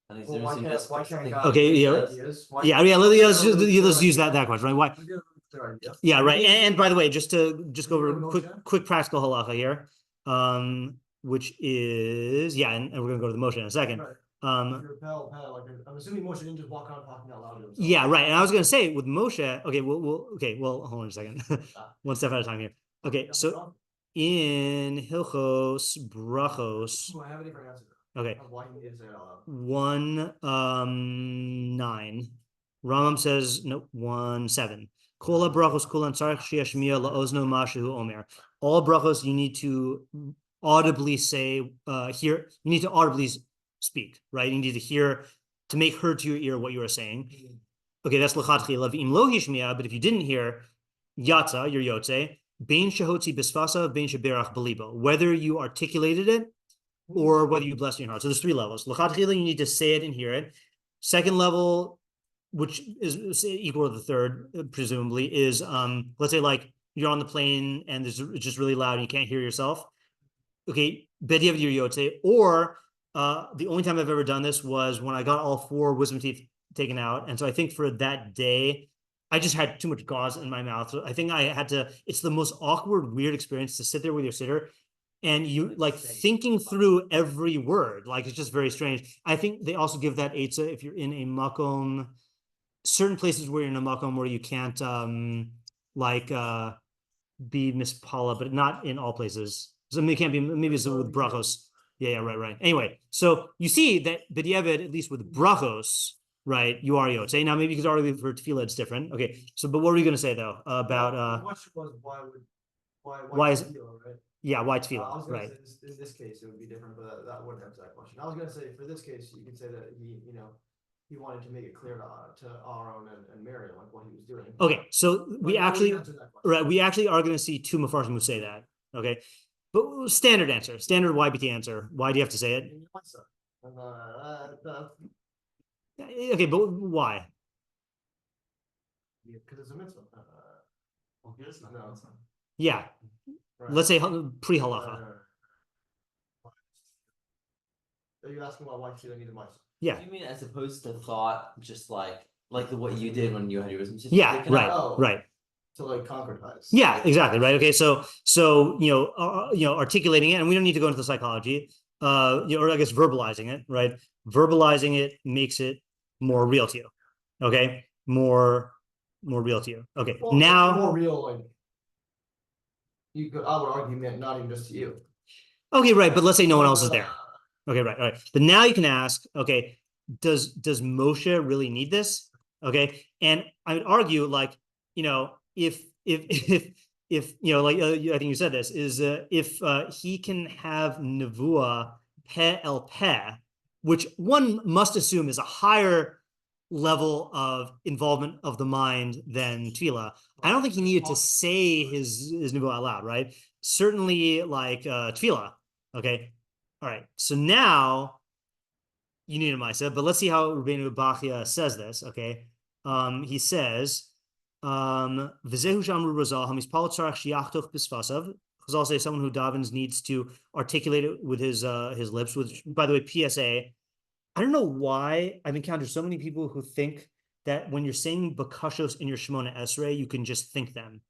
And Well, why can't God Okay, give yeah. ideas? Yeah, let's use that question, right? Why? Yeah, right. And by the way, just go over quick practical halacha here, which is and we're gonna go to the Moshe in a second. I'm assuming Moshe didn't just walk around talking out loud to himself. Yeah, right. And I was gonna say with Moshe, okay, well, hold on a second, one step at a time here. Okay, so in Hilchos Brachos, I have a different answer. Okay. Why he needs to say it out loud. 1:9. Rambam says no 1:7. Kola brachos kulan tzarich sheyashmiya laozno mashu omer. All brachos you need to audibly say hear. You need to audibly speak, right? You need to hear to make heard to your ear what you are saying. Okay, that's lechatchila. V'im lo hishmiya, but if you didn't hear, yatza, your yotze, bein shehotzi bisfasa, bein sheberach belibo. Whether you articulated it or whether you bless in your heart. So there's 3 levels. Lechatchila, you need to say it and hear it. Second level, which is equal to the third, presumably, is let's say like you're on the plane and it's just really loud and you can't hear yourself. Okay, bediav your yotze. Or the only time I've ever done this was when I got all 4 wisdom teeth taken out. And so I think for that day, I just had too much gauze in my mouth. So I think I had to, it's the most awkward, weird experience to sit there with your sitter and you like thinking through every word. Like, it's just very strange. I think they also give that eitzah if you're in a makom, certain places where you're in a makom where you can't be mispala, but not in all places. So it can't be, maybe it's with brachos. Yeah, right. Anyway, so you see that b'diavad, at least with brachos, right, you are yotze. Now maybe because already for tefilah it's different. Okay, so but what were you going to say though about the question was why is tefilah, right? Yeah, why I tefilah, was gonna right? say in this case it would be different, but that wouldn't answer that question. I was gonna say for this case you could say that he wanted to make it clear to Aaron and Miriam like what he was doing. Okay, so we actually are going to see two mafarshim who say that. Okay, but standard answer, standard YBT answer. Why do you have to say it? Okay, but why? Because it's a mitzvah. Yeah, right. Let's say pre-halacha. Are you asking why should I need a mitzvah? Yeah. You mean as opposed to thought, just like what you did when you had your wisdom? Yeah, right. To like concretize. Yeah, exactly, right. Okay, so articulating it, and we don't need to go into the psychology, or I guess verbalizing it, right? Verbalizing it makes it more real to you. Okay, more real to you. Okay, well, now more real, like I would argue, not even just to you. Okay, right, but let's say no one else is there. Okay, right. But now you can ask, okay, does Moshe really need this? Okay, and I would argue, like, if I think you said this, is if he can have nevuah peh el peh, which one must assume is a higher level of involvement of the mind than tefilah. I don't think he needed to say his nevuah out loud, right? Certainly, like tefilah. Okay. All right, so now you need a Maisa, but let's see how Rבינו Bachya says this, okay? He says, V'zehu shamru razal hamispal tzarach shiachtoch b'sfasav. Chazal say someone who davens needs to articulate it with his lips, which, by the way, PSA, I don't know why I've encountered so many people who think that when you're saying bakashos in your Shemona Esrei, you can just think them.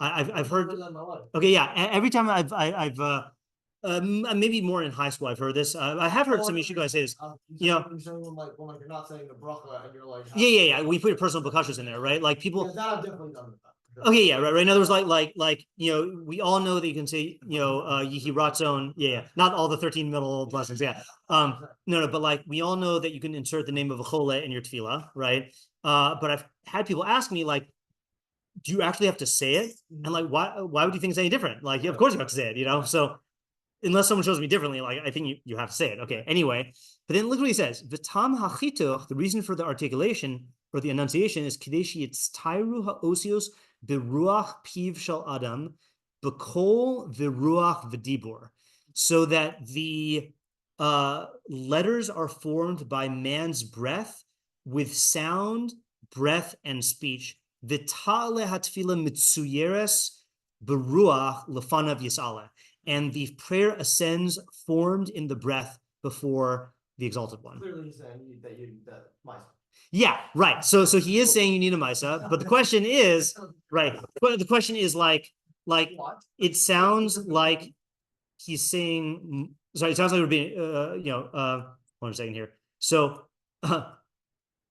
I've heard, okay, yeah, every time I've maybe more in high school I've heard this. I have heard some Yeshiva guys say this. You're saying when you're not saying the bracha and you're like yeah. We put your personal bakashos in there, right? Like people. Yeah, that I've definitely done with that. Okay, yeah, right. In other words, like we all know that you can say Yihi Ratzon. Yeah, not all the 13 middle blessings. Yeah. No, but like we all know that you can insert the name of a chole in your tefilah, right? But I've had people ask me like, do you actually have to say it? And like, why would you think it's any different? Like, of course you have to say it, So unless someone shows me differently, like I think you have to say it. Okay. Anyway, but then look what he says. V'tam hachituch, the reason for the articulation or the enunciation is kadeshi it's tairu haosios beruach piv shel adam bekol v'ruach v'dibur, so that the letters are formed by man's breath with sound, breath, and speech. V'ta'ale hatfila mitzuyeres beruach lefanav yis'aleh. And the prayer ascends formed in the breath before the exalted one. Clearly he's saying that you need that Maisa. Yeah, right. So he is saying you need a Maisa, but the question is, right, but the question is like it sounds like he's saying, sorry, it sounds like we're being, one second here. So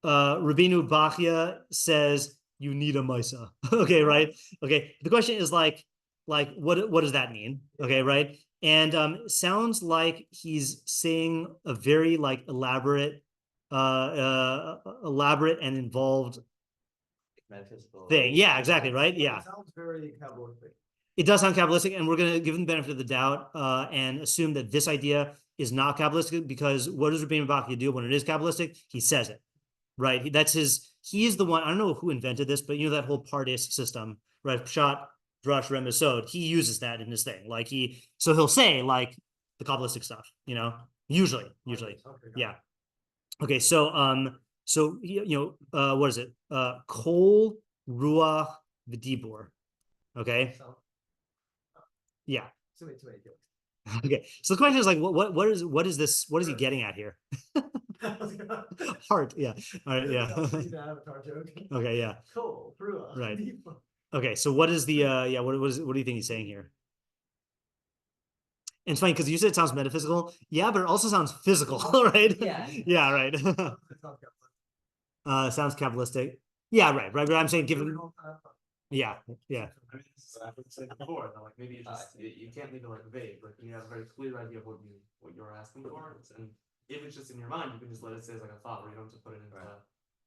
Rבינו Bachya says you need a Maisa. Okay, right? Okay. The question is like what does that mean? Okay, right? And sounds like he's saying a very like elaborate and involved thing. Yeah, exactly, right? Yeah. It sounds very Kabbalistic. It does sound Kabbalistic, and we're going to give him the benefit of the doubt and assume that this idea is not Kabbalistic, because what does Rבינו Bachya do when it is Kabbalistic? He says it, right? He is the one, I don't know who invented this, but that whole Pardes system, right? Pshat, Drush, Rem, Sod, he uses that in his thing. Like he'll say like the Kabbalistic stuff, usually. Okay, yeah. Okay, so what is it? Kol Ruach V'dibur. Okay. Yeah. Okay, so the question is like, what is this? What is he getting at here? Heart, yeah. All right, yeah. Okay, yeah. Cool. Right. Okay, so what is the yeah? What do you think he's saying here? And it's funny because you said it sounds metaphysical, yeah, but it also sounds physical, right? Yeah, right. Sounds Kabbalistic. Yeah, right. But I'm saying given. Yeah. I mean, this is what I said before. Like maybe you can't leave it like vague. Like you have a very clear idea of what you're asking for, and if it's just in your mind, you can just let it say as like a thought, where you don't have to put it into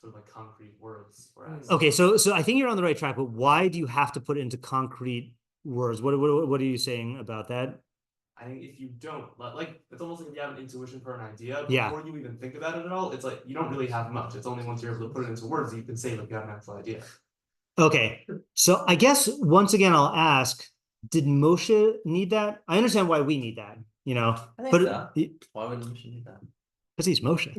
sort of like concrete words. Okay, so I think you're on the right track, but why do you have to put it into concrete words? What are you saying about that? I think if you don't, like, it's almost like if you have an intuition for an idea, before you even think about it at all, it's like you don't really have much. It's only once you're able to put it into words that you can say like you have an actual idea. Okay, so I guess once again I'll ask, did Moshe need that? I understand why we need that, but so. Why would Moshe need that? Because he's Moshe.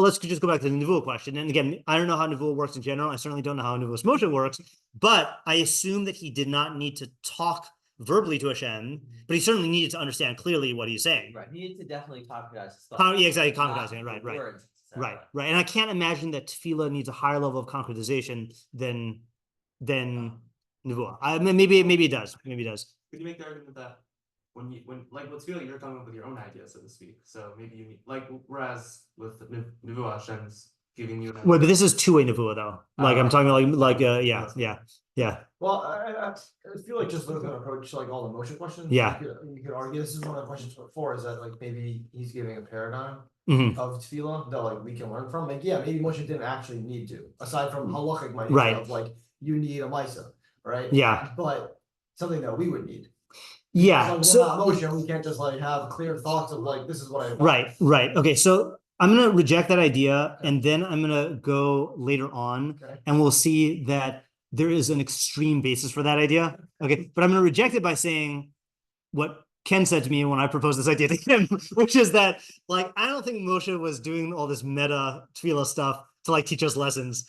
Let's just go back to the Nevuah question. And again, I don't know how Nevuah works in general. I certainly don't know how Nevuah Moshe works, but I assume that he did not need to talk verbally to Hashem, but he certainly needed to understand clearly what he's saying. Right. He needed to definitely concretize his thought. Yeah, exactly. Concretizing it. Right. And I can't imagine that tefilah needs a higher level of concretization than Nevuah. I mean, maybe it does. Maybe it does. Could you make the argument that when like with tefilah, you're coming up with your own idea, so to speak. So maybe you need, like, whereas with Nevuah, Hashem's giving you. Wait, but this is two-way Nevuah though. Like I'm talking yeah. Well, I feel like just looking at approach like all the Moshe questions. Yeah. You could argue this is one of the questions before is that like maybe he's giving a paradigm of tefilah that like we can learn from. Like maybe Moshe didn't actually need to, aside from halachic might of like you need a Misa, right? Yeah. But something that we would need. Yeah. So not Moshe, we can't just like have clear thoughts of like this is what I want. Right. Okay, so I'm gonna reject that idea, and then I'm gonna go later on, and we'll see that there is an extreme basis for that idea. Okay, but I'm gonna reject it by saying what Ken said to me when I proposed this idea to him, which is that like I don't think Moshe was doing all this meta tefilah stuff to like teach us lessons,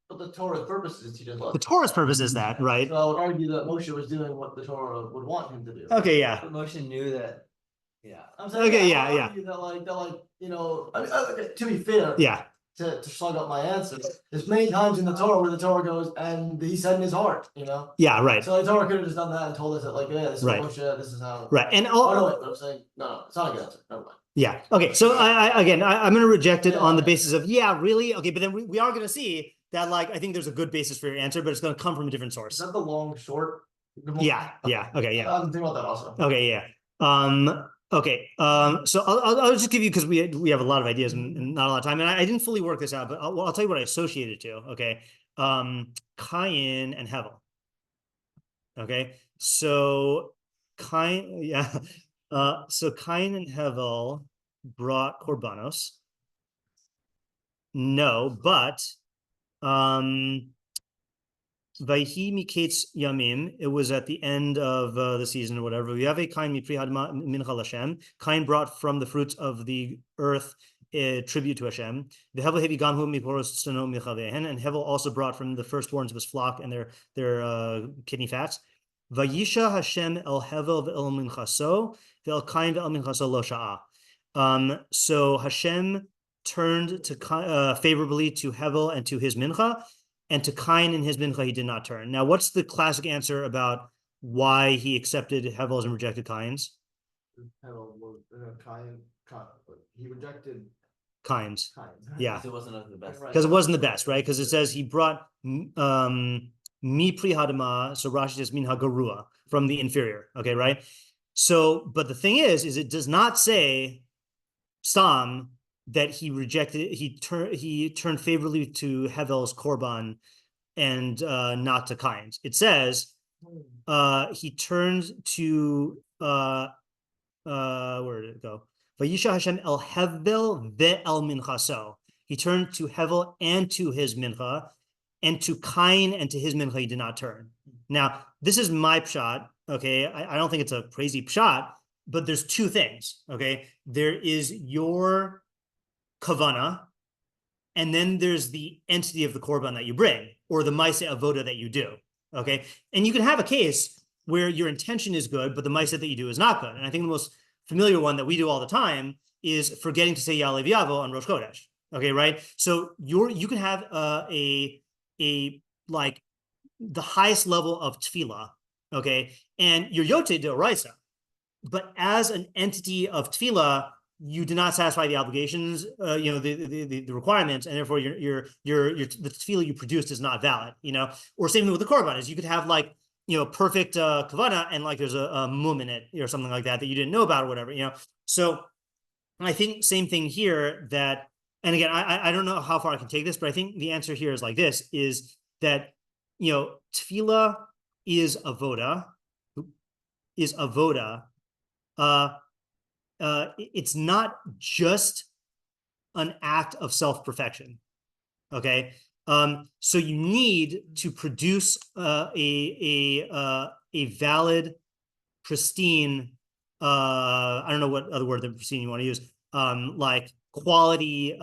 But the Torah's purpose is to teach us lessons. The Torah's purpose is that, right? So I would argue that Moshe was doing what the Torah would want him to do. Okay, yeah. But Moshe knew that. Yeah. I'm saying, okay, yeah. I mean, to be fair, to slug up my answer, there's many times in the Torah where the Torah goes, and he said in his heart, Yeah, right. So the Torah could have just done that and told us that, like, this is Moshe, this is how. Right, and I'm saying, no, it's not a good answer. Never mind. Yeah. Okay. So I'm going to reject it on the basis of really. Okay, but then we are going to see that like I think there's a good basis for your answer, but it's going to come from a different source. Is that the long short? Yeah. Okay. Yeah. I'm thinking about that also. Okay. Yeah. Okay. So I'll just give you because we have a lot of ideas and not a lot of time, and I didn't fully work this out, but I'll tell you what I associated to. Okay. Cain and Hevel. Okay. So Cain, so Cain and Hevel brought korbanos. No, but Vayhi miketz yamim. It was at the end of the season or whatever. We have a Cain mipri hadma mincha Hashem. Cain brought from the fruits of the earth a tribute to Hashem. The Hevel hevi gamhu miporos tzano milchavehen, and Hevel also brought from the firstborns of his flock and their kidney fats. Vayisha Hashem el Hevel ve'el minchaso ve'el Cain ve'el minchaso lo sha'a. So Hashem turned to favorably to Hevel and to his mincha, and to Cain and his mincha he did not turn. Now, what's the classic answer about why he accepted Hevel's and rejected Cain's? He rejected Cain's. Yeah, because it wasn't the best. Because it wasn't the best, right? Because it says he brought mi pri hadama, so Rashi says min hagarua, from the inferior. Okay, right? So, but the thing is it does not say Stam that he rejected, he turned favorably to Hevel's korban and not to Cain's. It says he turned to where did it go? Vayisha Hashem el Hevel ve'el minchaso. He turned to Hevel and to his mincha, and to Cain and to his mincha he did not turn. Now, this is my pshat. Okay, I don't think it's a crazy pshat, but there's two things. Okay, there is your kavana, and then there's the entity of the korban that you bring, or the maaseh avoda that you do. Okay, and you can have a case where your intention is good, but the ma'aseh that you do is not good. And I think the most familiar one that we do all the time is forgetting to say Ya'aleh V'yavo on Rosh Chodesh. Okay, right? So you can have a like the highest level of tefilah, okay, and you're yote d'oraisa, but as an entity of tefilah, you do not satisfy the obligations, the requirements, and therefore the tefilah you produced is not valid, Or same thing with the korban is you could have like perfect kavana and like there's a mum in it or something like that you didn't know about or whatever, So I think same thing here that, and again, I don't know how far I can take this, but I think the answer here is like this: is that tefilah is avoda. It's not just an act of self-perfection, okay? So you need to produce a valid, pristine, I don't know what other word than pristine you want to use, like quality,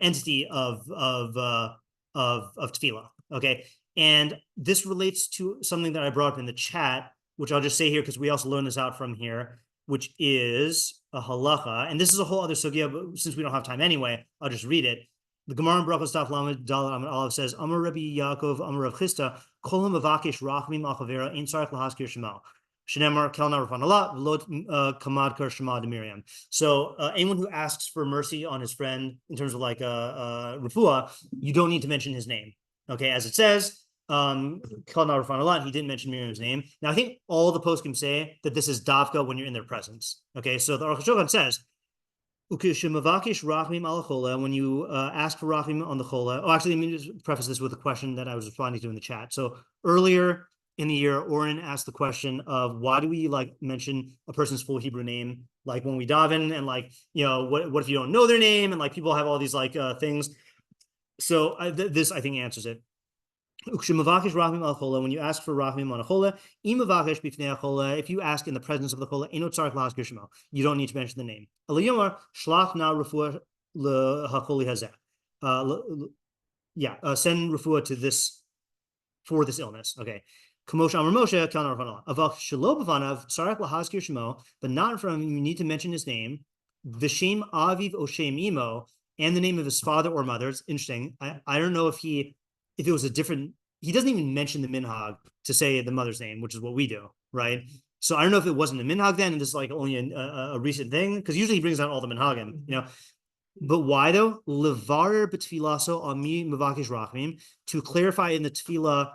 entity of tefilah, okay? And this relates to something that I brought up in the chat, which I'll just say here because we also learned this out from here, which is a halacha, and this is a whole other sugya, but since we don't have time anyway, I'll just read it. The Gemara in Brachos Daf Lamed Daled Amud Aleph says, Amar Rabbi Yaakov, Amar Rav Chisda, Kol ha'mavakesh rachmim al chavera ein tzarich lahaskir shema. Shenemar kel na rafan Allah v'lo kamad kar shema de Miriam. So anyone who asks for mercy on his friend in terms of like refuah, you don't need to mention his name. Okay, as it says, he didn't mention Miriam's name. Now, I think all the poskim say that this is davka when you're in their presence. Okay, so the Aruch says, when you ask for rachmim on the chola. Oh, actually, let me just preface this with a question that I was responding to in the chat. So earlier in the year, Oren asked the question of why do we like mention a person's full Hebrew name, like when we daven, and like what if you don't know their name, and like people have all these like things. So this I think answers it. When you ask for rachmim on a chola, if you ask in the presence of the chola, you don't need to mention the name. Send refuah to this for this illness. Okay. But not in front of him, you need to mention his name, v'shem aviv o shem imo, and the name of his father or mother. It's interesting. I don't know if it was a different, he doesn't even mention the minhag to say the mother's name, which is what we do, right? So I don't know if it wasn't a minhag then, and this is like only a recent thing, because usually he brings out all the minhagim, But why though? Levarer b'tfilaso ami mavakish rachmim, to clarify in the tefillah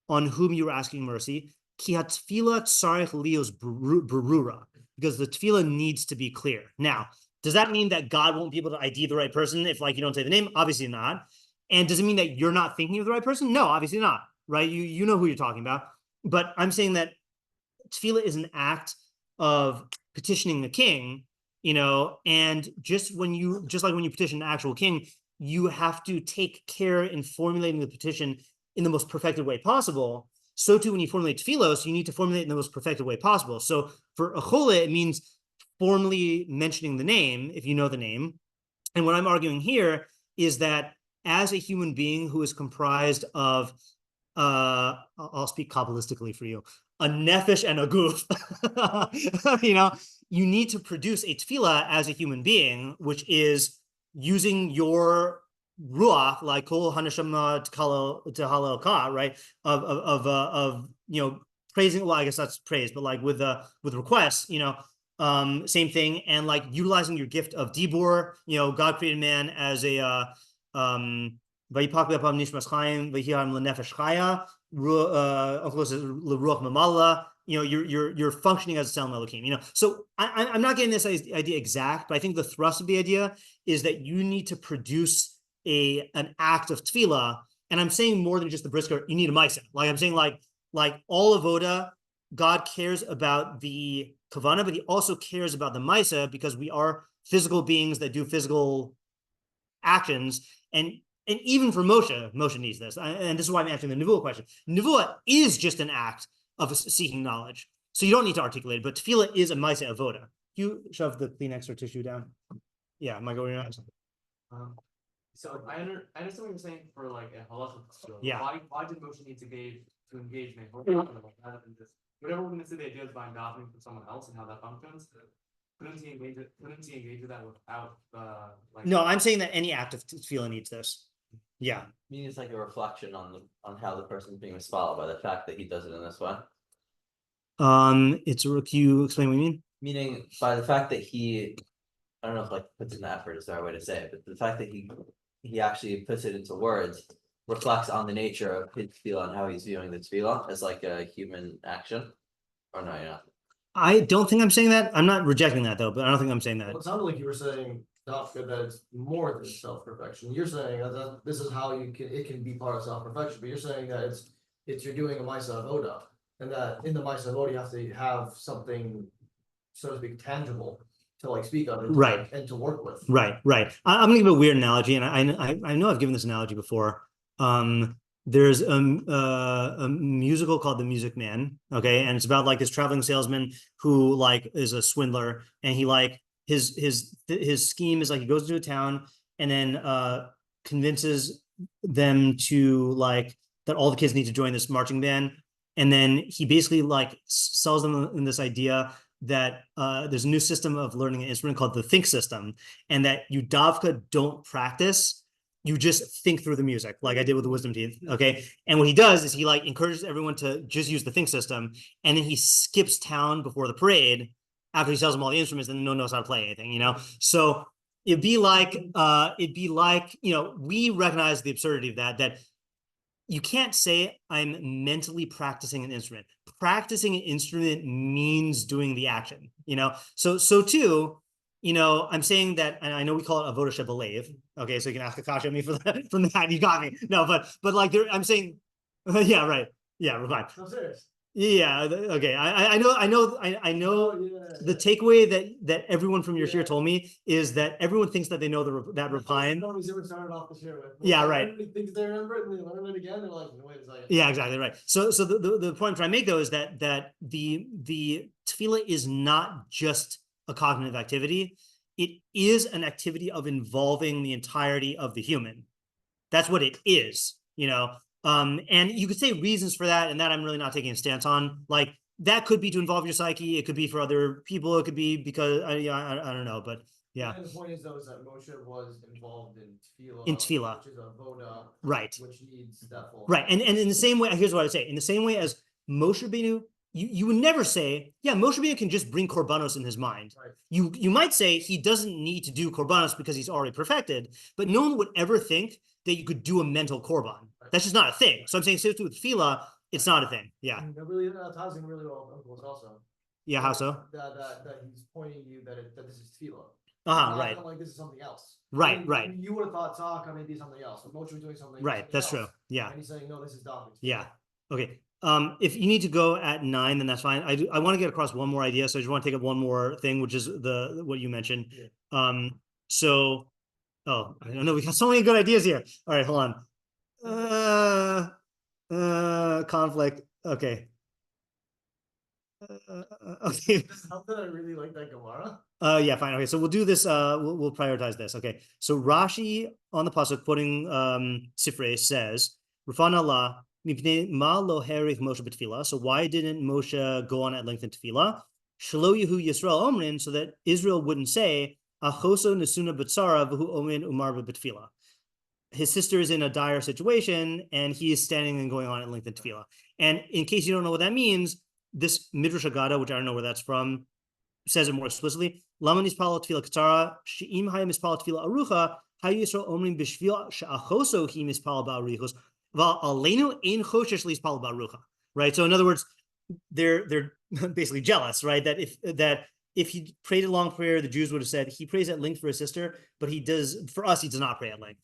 on whom you were asking mercy, ki ha-tefillah tzarich lios berura, because the tefillah needs to be clear. Now, does that mean that God won't be able to ID the right person if like you don't say the name? Obviously not. And does it mean that you're not thinking of the right person? No, obviously not, right? You know who you're talking about. But I'm saying that tefilah is an act of petitioning the king, and just like when you petition an actual king, you have to take care in formulating the petition in the most perfected way possible. So too, when you formulate tefilos, you need to formulate in the most perfected way possible. So for a chole, it means formally mentioning the name, if you know the name. And what I'm arguing here is that as a human being who is comprised of, I'll speak Kabbalistically for you, a nefesh and a guf, you need to produce a tefilah as a human being, which is using your ruach, like kol haneshama tehalel ka, right? Of praising. Well, I guess that's praise, but like with requests, same thing, and like utilizing your gift of dibur. God created man as a Nishmas Chaim, Lenefesh Chaya, Onklos L'Ruach Mamala. You're functioning as a Tselem Elokim. So I'm not getting this idea exact, but I think the thrust of the idea is that you need to produce an act of tefilah, and I'm saying more than just the brisker. You need a ma'aseh. Like I'm saying, like all avoda, God cares about the kavana, but He also cares about the ma'aseh because we are physical beings that do physical actions, and even for Moshe needs this, and this is why I'm answering the nevuah question. Nevuah is just an act of seeking knowledge, so you don't need to articulate it, but tefilah is a ma'aseh avoda. You shove the Kleenex or tissue down. Yeah, am I going around? So I understand what you're saying for like a halachic. Yeah. Why did Moshe need to engage me? Rather than just whatever we're gonna say the idea is by davening for someone else and how that functions. Couldn't he engage with that without like? No, I'm saying that any act of tefilah needs this. Yeah. I mean, it's like a reflection on how the person's being misfollowed by the fact that he does it in this way. It's can you explain what you mean? Meaning by the fact that he, I don't know if like puts in the effort is the right way to say it, but the fact that he actually puts it into words reflects on the nature of his tefilah and how he's viewing the tefilah as like a human action. Or no, you're not. I don't think I'm saying that. I'm not rejecting that though, but I don't think I'm saying that. Well, it sounded like you were saying that it's more than self-perfection. You're saying that this is how it can be part of self-perfection, but you're saying that it's you're doing a Ma'aseh Avoda, and that in the Ma'aseh Avoda you have to have something, so to speak, tangible to like speak of, and to work with. Right. I'm gonna give a weird analogy, and I know I've given this analogy before. There's a musical called The Music Man, okay, and it's about like this traveling salesman who like is a swindler, and he like his scheme is like he goes into a town and then convinces them to like that all the kids need to join this marching band, and then he basically like sells them in this idea that there's a new system of learning an instrument called the think system, and that you davka don't practice. You just think through the music, like I did with the wisdom teeth, okay? And what he does is he like encourages everyone to just use the think system, and then he skips town before the parade after he sells them all the instruments, and no one knows how to play anything, you know? So it'd be like, you know, we recognize the absurdity of that you can't say I'm mentally practicing an instrument. Practicing an instrument means doing the action, you know? So too, you know, I'm saying that, and I know we call it avodah shebelev. Okay, so you can ask a kasha at me from that. You got me. No, but like I'm saying, yeah, right. Yeah, we're fine. I'm serious. Yeah. Okay. I know. The takeaway that everyone from your shiur told me is that everyone thinks that they know that repine. Nobody's ever started off the shiur with. Yeah, right. Everybody thinks they remember it, and they learn it again. They're like, wait a second. Yeah, exactly right. So the point I'm trying to make though is that the tefilah is not just a cognitive activity. It is an activity of involving the entirety of the human. That's what it is, you know. And you could say reasons for that, and that I'm really not taking a stance on. Like that could be to involve your psyche. It could be for other people. It could be because I don't know, but yeah. And the point is though is that Moshe was involved in tefilah. Which is a voda. Right. Which needs that full. Right, and in the same way, here's what I would say. In the same way as Moshe Rabbeinu, you would never say, yeah, Moshe Rabbeinu can just bring korbanos in his mind. Right. You might say he doesn't need to do korbanos because he's already perfected, but no one would ever think that you could do a mental korban. Right. That's just not a thing. So I'm saying, same with tefilah, it's not a thing. Yeah. That really ties in really well with Uncle's also. Yeah, how so? That he's pointing you that this is tefilah. Right. Like this is something else. Right. You would have thought Tzaka may be something else, but Moshe was doing something. Right. That's true. Yeah. And he's saying no, this is davening. Yeah. Okay. If you need to go at 9, then that's fine. I want to get across one more idea, so I just want to take up one more thing, which is what you mentioned. Yeah. I don't know. We got so many good ideas here. All right, hold on. Conflict. Okay. Okay. Something I really like that Gemara. Yeah, fine. Okay, so we'll do this. We'll prioritize this. Okay. So Rashi on the pasuk quoting Sifrei says, "Rafan Allah." So why didn't Moshe go on at length in tefilah? Shelo Yehu Yisrael Omrin, so that Israel wouldn't say, Achoso Nesuna B'tzara V'hu Omen Umar B'tefillah. His sister is in a dire situation, and he is standing and going on at length in tefilah. And in case you don't know what that means, this Midrash Agada, which I don't know where that's from, says it more explicitly. Lama nispal tefilah katzara she'im haya mispal tefilah arucha hayu Yisrael Omrin b'shvil she'achoso hi mispal ba'arichos. Right. So in other words, they're basically jealous, right? That if he prayed a long prayer, the Jews would have said he prays at length for his sister, but he does not pray at length.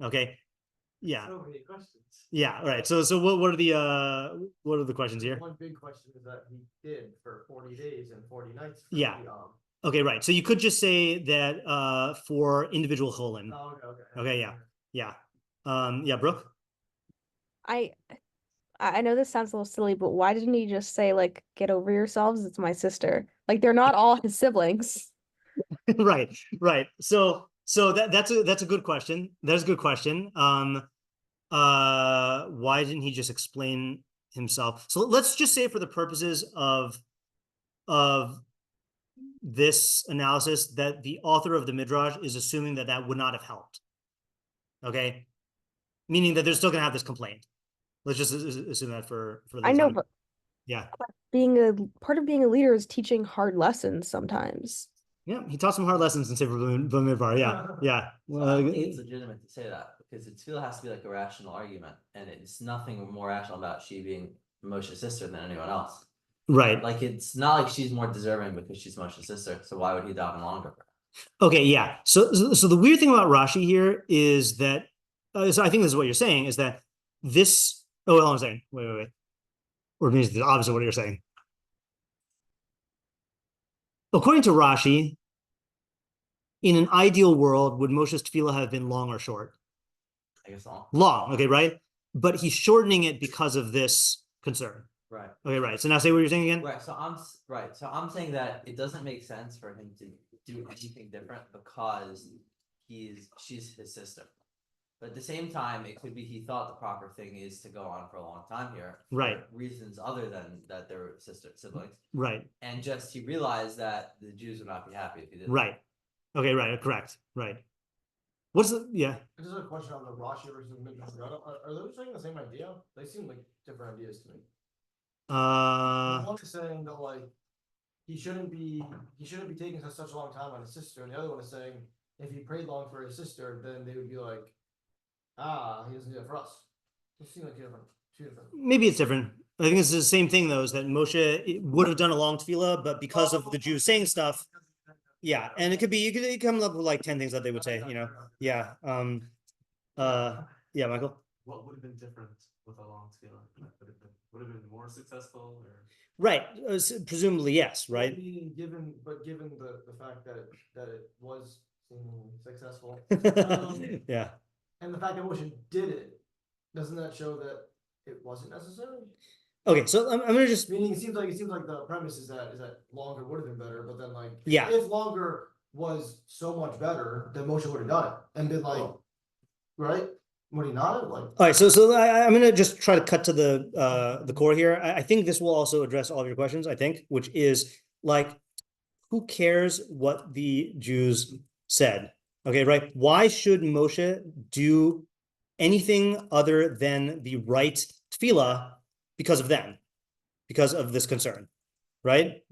Okay. Yeah. So many questions. Yeah. All right. So what are the questions here? One big question is that he did for 40 days and 40 nights. Yeah. Okay. Right. So you could just say that for individual cholim. Oh, okay. Okay. Yeah. Yeah. Brooke. I know this sounds a little silly, but why didn't he just say like, get over yourselves? It's my sister. Like they're not all his siblings. Right. So So that's a good question. That's a good question. Why didn't he just explain himself? So let's just say, for the purposes of this analysis, that the author of the Midrash is assuming that would not have helped. Okay, meaning that they're still going to have this complaint. Let's just assume that for the I know, time. but yeah, part of being a leader is teaching hard lessons sometimes. Yeah, he taught some hard lessons in Sefer Bamidbar. Yeah. So I don't think it's legitimate to say that, because the tefilah has to be like a rational argument, and it's nothing more rational about she being Moshe's sister than anyone else. Right. Like, it's not like she's more deserving because she's Moshe's sister. So why would he daven longer for her? Okay, yeah. So the weird thing about Rashi here is that, so I think this is what you're saying, is that this. Oh, hold on a second. Wait. Or it means the opposite of what you're saying. According to Rashi, in an ideal world, would Moshe's tefilah have been long or short? I guess long. Long, okay, right? But he's shortening it because of this concern. Right. Okay, right. So now say what you're saying again. Right. So I'm saying that it doesn't make sense for him to do anything different because she's his sister. But at the same time, it could be he thought the proper thing is to go on for a long time here. Right. Reasons other than that they're siblings. Right. And just he realized that the Jews would not be happy if he did. Right. Okay, right, correct. Right. What's the I just have a question on the Rashi versus Midrash. Are those saying the same idea? They seem like different ideas to me. One is saying that like he shouldn't be taking such a long time on his sister, and the other one is saying if he prayed long for his sister, then they would be like, he doesn't do that for us. It seems like two different. Maybe it's different. I think it's the same thing though, is that Moshe would have done a long tefilah, but because of the Jews saying stuff. Yeah, and it could be you could come up with like 10 things that they would say, Yeah. Yeah, Michael. What would have been different with a long tefilah? Would have been more successful, or right? Presumably, yes. Right. Given the fact that it was seemingly successful, yeah. And the fact that Moshe did it, doesn't that show that it wasn't necessary? Okay, so I'm gonna just. Meaning, it seems like the premise is that longer would have been better, but then like if longer was so much better, then Moshe would have done it and been like, right? Would he not have like? All right, so I'm gonna just try to cut to the core here. I think this will also address all of your questions. I think, which is like, who cares what the Jews said? Okay, right? Why should Moshe do anything other than the right tefilah? Because of them, because of this concern, right?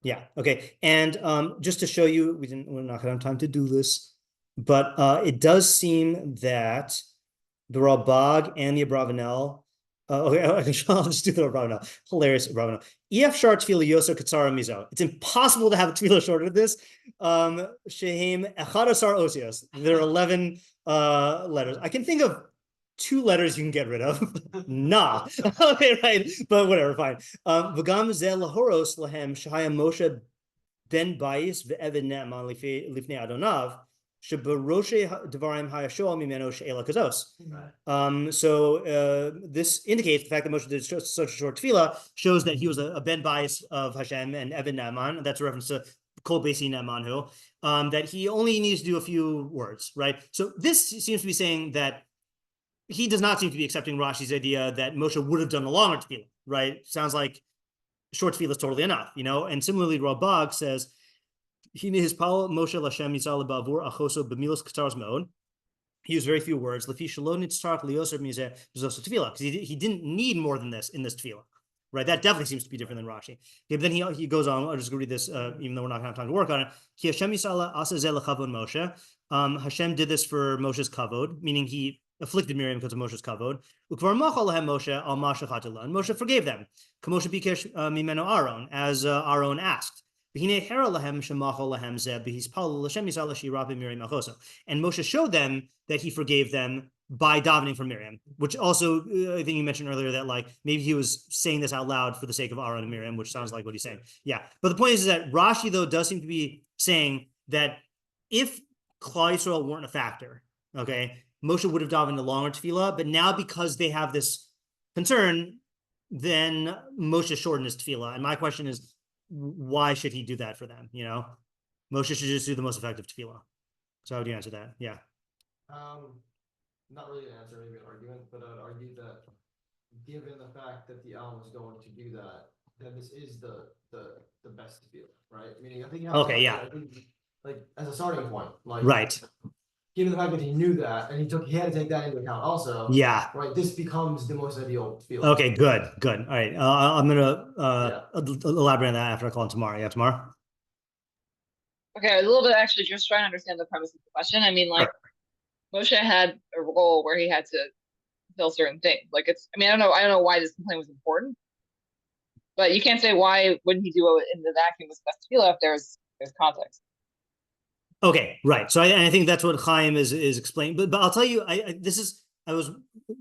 Yeah, okay. And just to show you, we're not gonna have time to do this, but it does seem that the Ralbag and the Abrabnel, okay, I'll just do the Abrabnel. Hilarious Abrabnel. EF shar tefilah yoser katsara mizo. It's impossible to have a tefilah shorter than this. Shehem echadasar osios. There are 11 letters. I can think of 2 letters you can get rid of. Nah. Okay, right. But whatever, fine. V'gam ze lahoros lahem shahaya Moshe ben Bayis ve'evid ne'eman lifnei Adonav shebaroshe devarim hayashoal mimeno she'ela kazos. So this indicates the fact that Moshe did such a short tefilah shows that he was a ben Bayis of Hashem and Evid Ne'eman. That's a reference to Kol Beisi Ne'emanhu. That he only needs to do a few words, right? So this seems to be saying that he does not seem to be accepting Rashi's idea that Moshe would have done a longer tefilah, right? Sounds like short tefilah is totally enough, And similarly, Ralbag says, he used very few words, because he didn't need more than this in this tefilah, right? That definitely seems to be different than Rashi. Okay, but then he goes on. I'll just go read this, even though we're not going to have time to work on it. Hashem did this for Moshe's kavod, meaning he afflicted Miriam because of Moshe's kavod. And Moshe forgave them. As Aaron asked. And Moshe showed them that he forgave them by davening for Miriam, which also, I think you mentioned earlier that like maybe he was saying this out loud for the sake of Aaron and Miriam, which sounds like what he's saying. Yeah. But the point is that Rashi, though, does seem to be saying that if Klal Yisrael weren't a factor, okay, Moshe would have davened a longer tefilah, but now because they have this concern, then Moshe shortened his tefilah. And my question is, why should he do that for them? Moshe should just do the most effective tefilah. So how would you answer that? Yeah. Not really an answer, maybe an argument, but I would argue that given the fact that the Alm is going to do that, then this is the best tefilah, right? Meaning, I think you have Okay, yeah. Like as a starting point, like right. Given the fact that he knew that, and he had to take that into account also. Yeah. Right. This becomes the most ideal tefilah. Okay. Good. All right. I'm gonna elaborate on that after I call him tomorrow. Yeah, tomorrow. Okay, a little bit actually just trying to understand the premise of the question. I mean, like Moshe had a role where he had to fulfill certain things. Like I don't know why this complaint was important, but you can't say why wouldn't he do it in the vacuum with best tefilah if there's context. Okay, right. So I think that's what Chaim is explaining. But I'll tell you, I was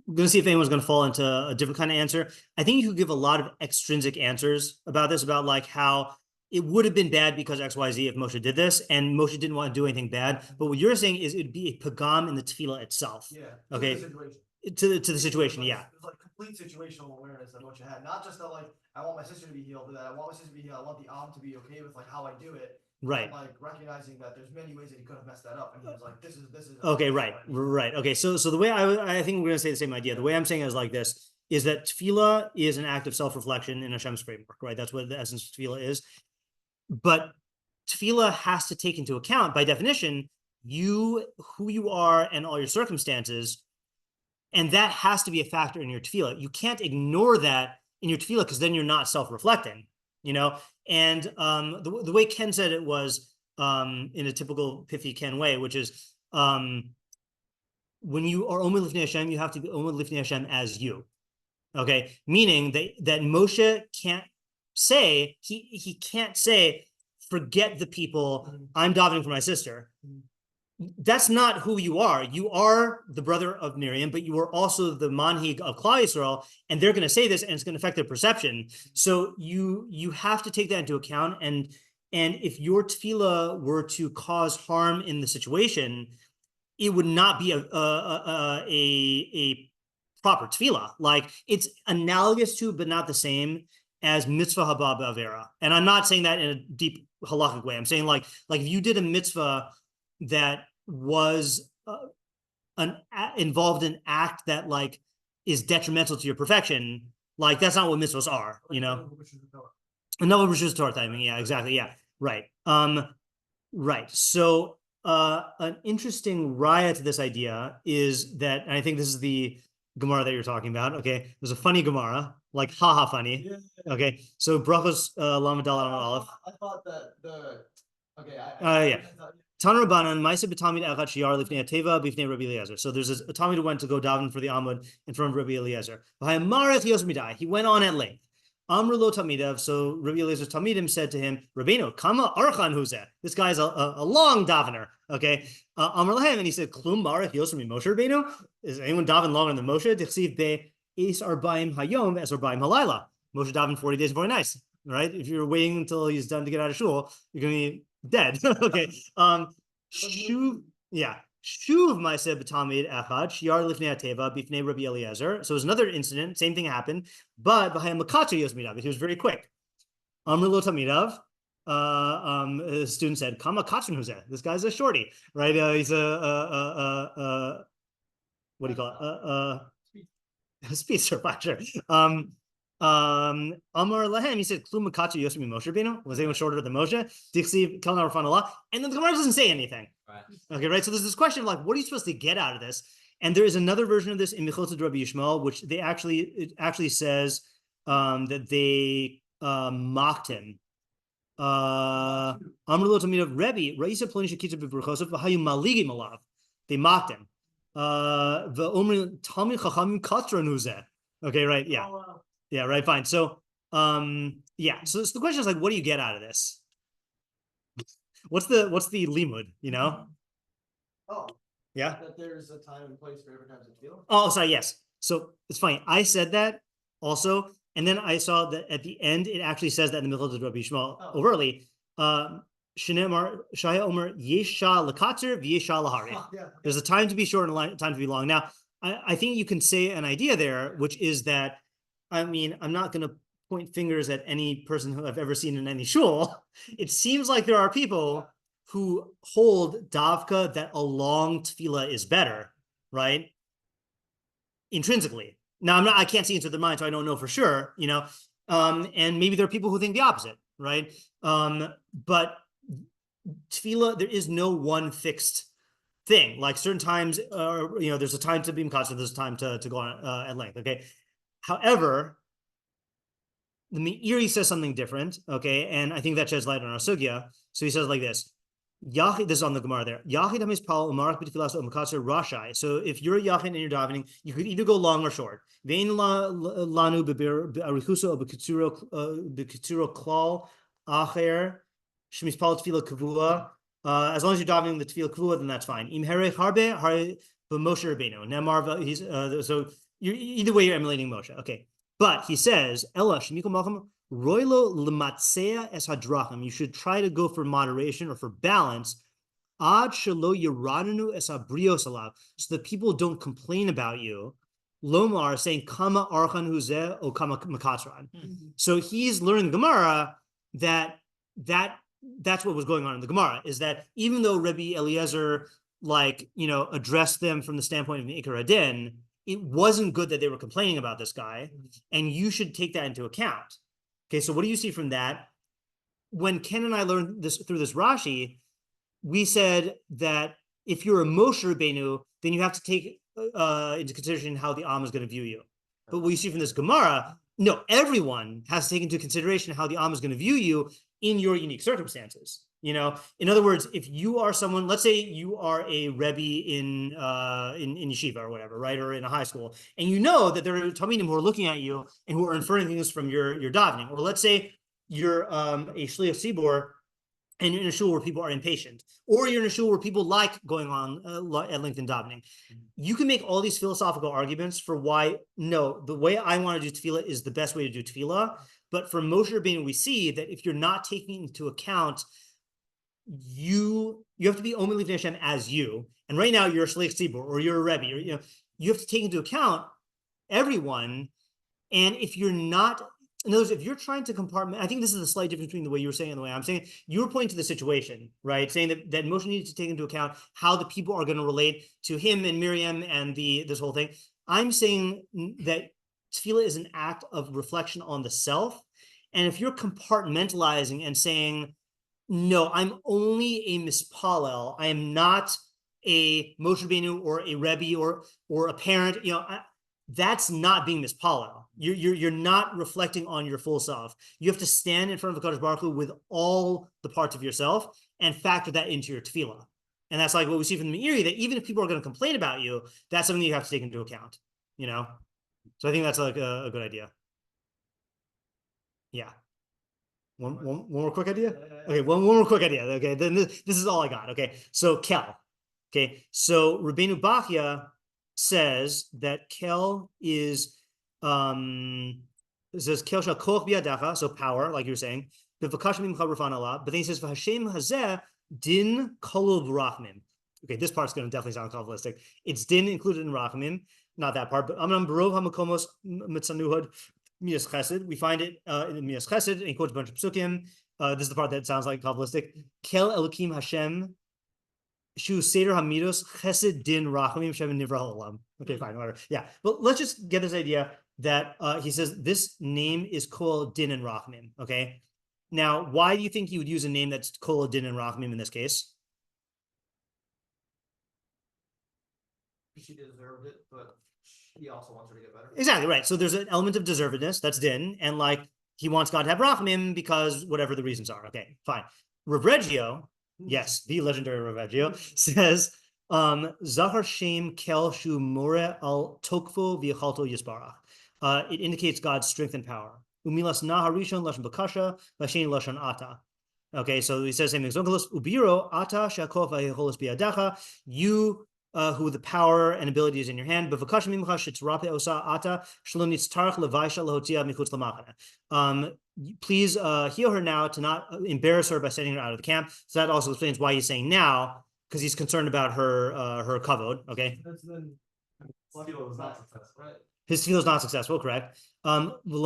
going to see if anyone's going to fall into a different kind of answer. I think you could give a lot of extrinsic answers about this, about like how it would have been bad because X, Y, Z if Moshe did this, and Moshe didn't want to do anything bad. But what you're saying is it'd be a pagam in the tefilah itself. Yeah. Okay. To the situation, yeah. It was like complete situational awareness that Moshe had, not just that like I want my sister to be healed, but that I want my sister to be healed. I want the Am to be okay with like how I do it. Right. Like recognizing that there's many ways that he could have messed that up, and he was like, "This is." Okay. Right. Okay. So the way I think we're gonna say the same idea. The way I'm saying it is like this: is that tefilah is an act of self-reflection in Hashem's framework, right? That's what the essence of tefilah is. But tefilah has to take into account, by definition, who you are and all your circumstances, and that has to be a factor in your tefilah. You can't ignore that in your tefilah because then you're not self-reflecting. And the way Ken said it was in a typical pithy Ken way, which is when you are Omer Lifnei Hashem, you have to be Omer Lifnei Hashem as you. Okay, meaning that Moshe can't say he can't say forget the people. I'm davening for my sister. That's not who you are. You are the brother of Miriam, but you are also the manhig of Klal Yisrael, and they're going to say this, and it's going to affect their perception. So you have to take that into account. And if your tefilah were to cause harm in the situation, it would not be a proper tefilah. Like it's analogous to, but not the same as mitzvah haba ba'avera. And I'm not saying that in a deep halachic way. I'm saying like if you did a mitzvah that was involved an act that like is detrimental to your perfection, like that's not what mitzvahs are, No, which is Torah timing. Yeah, exactly. Yeah, right. Right. So an interesting raya to this idea is that, and I think this is the Gemara that you're talking about. Okay, there's a funny Gemara, like haha funny. Yeah. Okay, so brachos lamed daled aleph. I thought that the okay. Yeah. Tan Rabbanan, Ma'aseh b'Talmid Echad shiur lifnei Teva b'ifnei Rabbi Eliezer. So there's a Talmid who went to go daven for the Amud in front of Rabbi Eliezer. He went on at length. Amru lo Talmidav. So Rabbi Eliezer's Talmidim said to him, Revino, kama archan huzeh. This guy's a long davener. Okay. Amr lahem, and he said, Klum marach yosem Moshe Revino. Is anyone daven longer than Moshe? Dichsiv be is arbaim hayom es arbaim halayla. Moshe davened 40 days and 40 nights. Right? If you're waiting until he's done to get out of shul, you're gonna be dead. Okay. Shuv ma'aseh b'Talmid echad shiur lifnei Teva b'ifnei Rabbi Eliezer. So it was another incident. Same thing happened, but b'chai makatzer yosmidav. He was very quick. Amr lo Talmidav. A student said, "Kama katrin huzeh." This guy's a shorty, right? He's a what do you call it? A speedster, sure. Amar lahem, he said, Klum makatzer yosmi Moshe Revino. Was anyone shorter than Moshe? Dichsiv kel nar fanala. And then the Gemara doesn't say anything. Right. Okay, right. So there's this question of like, what are you supposed to get out of this? And there is another version of this in Mechilta Rabbi Yishmael, which it actually says that they mocked him. Amar lo Talmidav Rebbe Reisa Ploni Shekitza b'Berchosov v'Hayu Maligim alav. They mocked him. V'Omrin Talmid Chachamim Katron huzeh. Okay, right. Yeah. Oh, wow. Yeah, right, fine. So, yeah. So the question is like, what do you get out of this? What's the limud, Oh. Yeah? That there's a time and place for every type of tefilah? Oh, sorry, yes. So it's funny. I said that also, and then I saw that at the end, it actually says that in the middle of Rabbi Yishmael overtly. Shneimar Shaya Omer Yesha Lakatzer V'Yesha Lahari. There's a time to be short and a time to be long. Now, I think you can say an idea there, which is that, I mean, I'm not going to point fingers at any person who I've ever seen in any shul. It seems like there are people who hold davka that a long tefilah is better, right? Intrinsically. Now, I can't see into their mind, so I don't know for sure, and maybe there are people who think the opposite, right? But tefilah, there is no one fixed thing. Like certain times, there's a time to be mekatzer, there's a time to go on at length, okay? However, the Meiri says something different, okay? And I think that sheds light on our sugya. So he says like this. Yachid, this is on the Gemara there. Yachid hamis pal umarach b'tefilas u'mekatzer rashai. So if you're a yachid and you're davening, you could either go long or short. Ve'in lanu b'arichuso or b'kitsuro klal acher shemis pal tefilah kavua. As long as you're davening the tefilah kavua, then that's fine. Im herei harbe harei b'Moshe Rabbeinu. Nemar he's so either way you're emulating Moshe. Okay, but he says Ella shemikol malcham. Roilo lematzea es hadrachim. You should try to go for moderation or for balance. Ad shelo yiranenu es habrios alav, so that people don't complain about you. Lomar saying kama archan huzeh o kama mekatzran. So he's learning the Gemara that's what was going on in the Gemara, is that even though Rabbi Eliezer addressed them from the standpoint of the Ikar Hadin, it wasn't good that they were complaining about this guy, and you should take that into account. Okay, so what do you see from that? When Ken and I learned this through this Rashi, we said that if you're a Moshe Rabbeinu, then you have to take into consideration how the Am is going to view you. But what you see from this Gemara, no, everyone has to take into consideration how the Am is going to view you in your unique circumstances. In other words, if you are someone, let's say you are a Rebbe in yeshiva or whatever, right, or in a high school, and you know that there are Talmidim who are looking at you and who are inferring things from your davening. Or let's say you're a shliach tzibur and you're in a shul where people are impatient, or you're in a shul where people like going on at length in davening. You can make all these philosophical arguments for why, no, the way I want to do tefillah is the best way to do tefillah. But from Moshe Rabbeinu, we see that if you're not taking into account you have to be Omer Lifnei Hashem as you, and right now you're a Shliach Tzibur or you're a Rebbe, or, you have to take into account everyone. And if you're not, in other words, if you're trying to compartment, I think this is a slight difference between the way you were saying and the way I'm saying. You were pointing to the situation, right? Saying that Moshe needed to take into account how the people are going to relate to him and Miriam and this whole thing. I'm saying that tefillah is an act of reflection on the self. And if you're compartmentalizing and saying, no, I'm only a mispalel, I am not a Moshe Rabbeinu or a Rebbe or a parent, that's not being mispalel. You're not reflecting on your full self. You have to stand in front of the Kadosh Baruch Hu with all the parts of yourself and factor that into your tefillah. And that's like what we see from the Meiri, that even if people are going to complain about you, that's something you have to take into account, So I think that's like a good idea. Yeah. One more quick idea? Okay, one more quick idea. Okay, then this is all I got. Okay, so Kel. Okay, so Ribbeinu Bachya says that Kel is it says Kel shal koch biyadecha, so power, like you were saying. But then he says v'Hashem hazeh din kolol b'rachmim. Okay, this part's going to definitely sound Kabbalistic. It's din included in rachmim, not that part. But amram barov hamakomos mitzanuhod. Mias Chesed, we find it in Mias Chesed, and he quotes a bunch of psukim. This is the part that sounds like Kabbalistic. Kel Elokim Hashem, Shu Seder Hamidos, Chesed Din Rachamim Shem Nivra Olam. Okay, fine, whatever. Yeah, but let's just get this idea that he says this name is Kol Din and Rachamim. Okay, now why do you think he would use a name that's Kol Din and Rachamim in this case? She deserved it, but he also wants her to get better. Exactly, right. So there's an element of deservedness, that's din, and he wants God to have rachamim because whatever the reasons are. Okay, fine. Reggio, yes, the legendary Reggio, says, Zachar Shem Kel Shu More Al Tokfo V'Yachalto Yisbarach. It indicates God's strength and power. Umilas Na Harishon Lashon Bakasha, Lashen Lashon Ata. Okay, so he says same thing. Onklos Ubiro Ata Shakov V'Yecholos Biyadecha. You who the power and ability is in your hand. Please heal her now, to not embarrass her by sending her out of the camp. So that also explains why he's saying now, because he's concerned about her kavod. Okay. That's then was not successful, right? His tefilah is not successful, correct? And you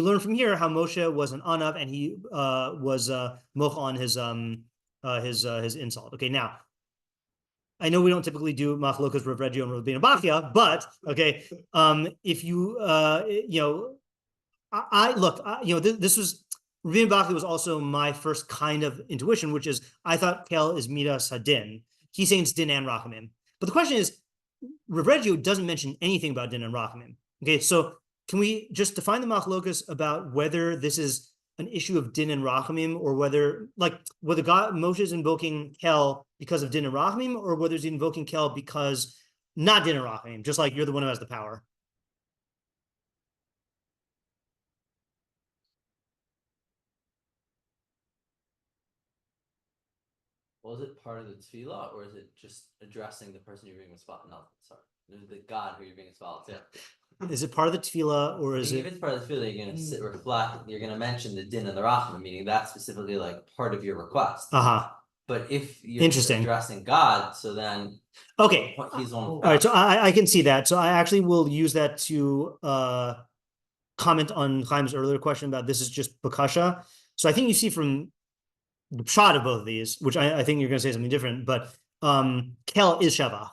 learn from here how Moshe was an anav and he was mocha on his insult. Okay, now I know we don't typically do machlokas Ravregio and Revina Bachia, but okay, if you this was Revina Bachia was also my first kind of intuition, which is I thought kel is midas hadin. He's saying it's din and rachamim, but the question is, Ravregio doesn't mention anything about din and rachamim. Okay, so can we just define the machlokas about whether this is an issue of din and rachamim, or whether God Moshe is invoking kel because of din and rachamim, or whether he's invoking kel because not din and rachamim, just like you're the one who has the power. Was it part of the tefilah, or is it just addressing the person you're being responsible? No, sorry, the God who you're being responsible to. Is it part of the tefilah, or is it? If it's part of the tefilah, you're going to reflect. You're going to mention the din and the rachamim, meaning that's specifically like part of your request. But if you're addressing God, so then okay, he's on. All right, so I can see that. So I actually will use that to comment on Chaim's earlier question about this is just bakasha. So I think you see from the shot of both of these, which I think you're going to say something different, but kel is shava,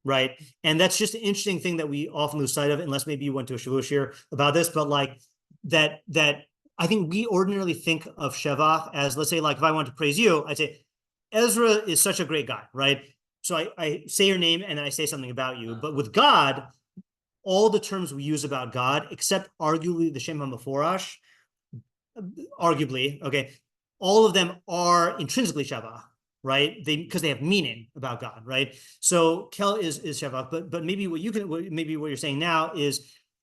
right? And that's just an interesting thing that we often lose sight of, unless maybe you went to a shavua shiur about this, but like that I think we ordinarily think of shevach as, let's say, like if I want to praise you, I'd say Ezra is such a great guy, right? So I say your name and then I say something about you. But with God, all the terms we use about God, except arguably the Shem HaMeforash, arguably, okay, all of them are intrinsically shevach, right? Because they have meaning about God, right? So kel is shevach, but maybe what you're saying now is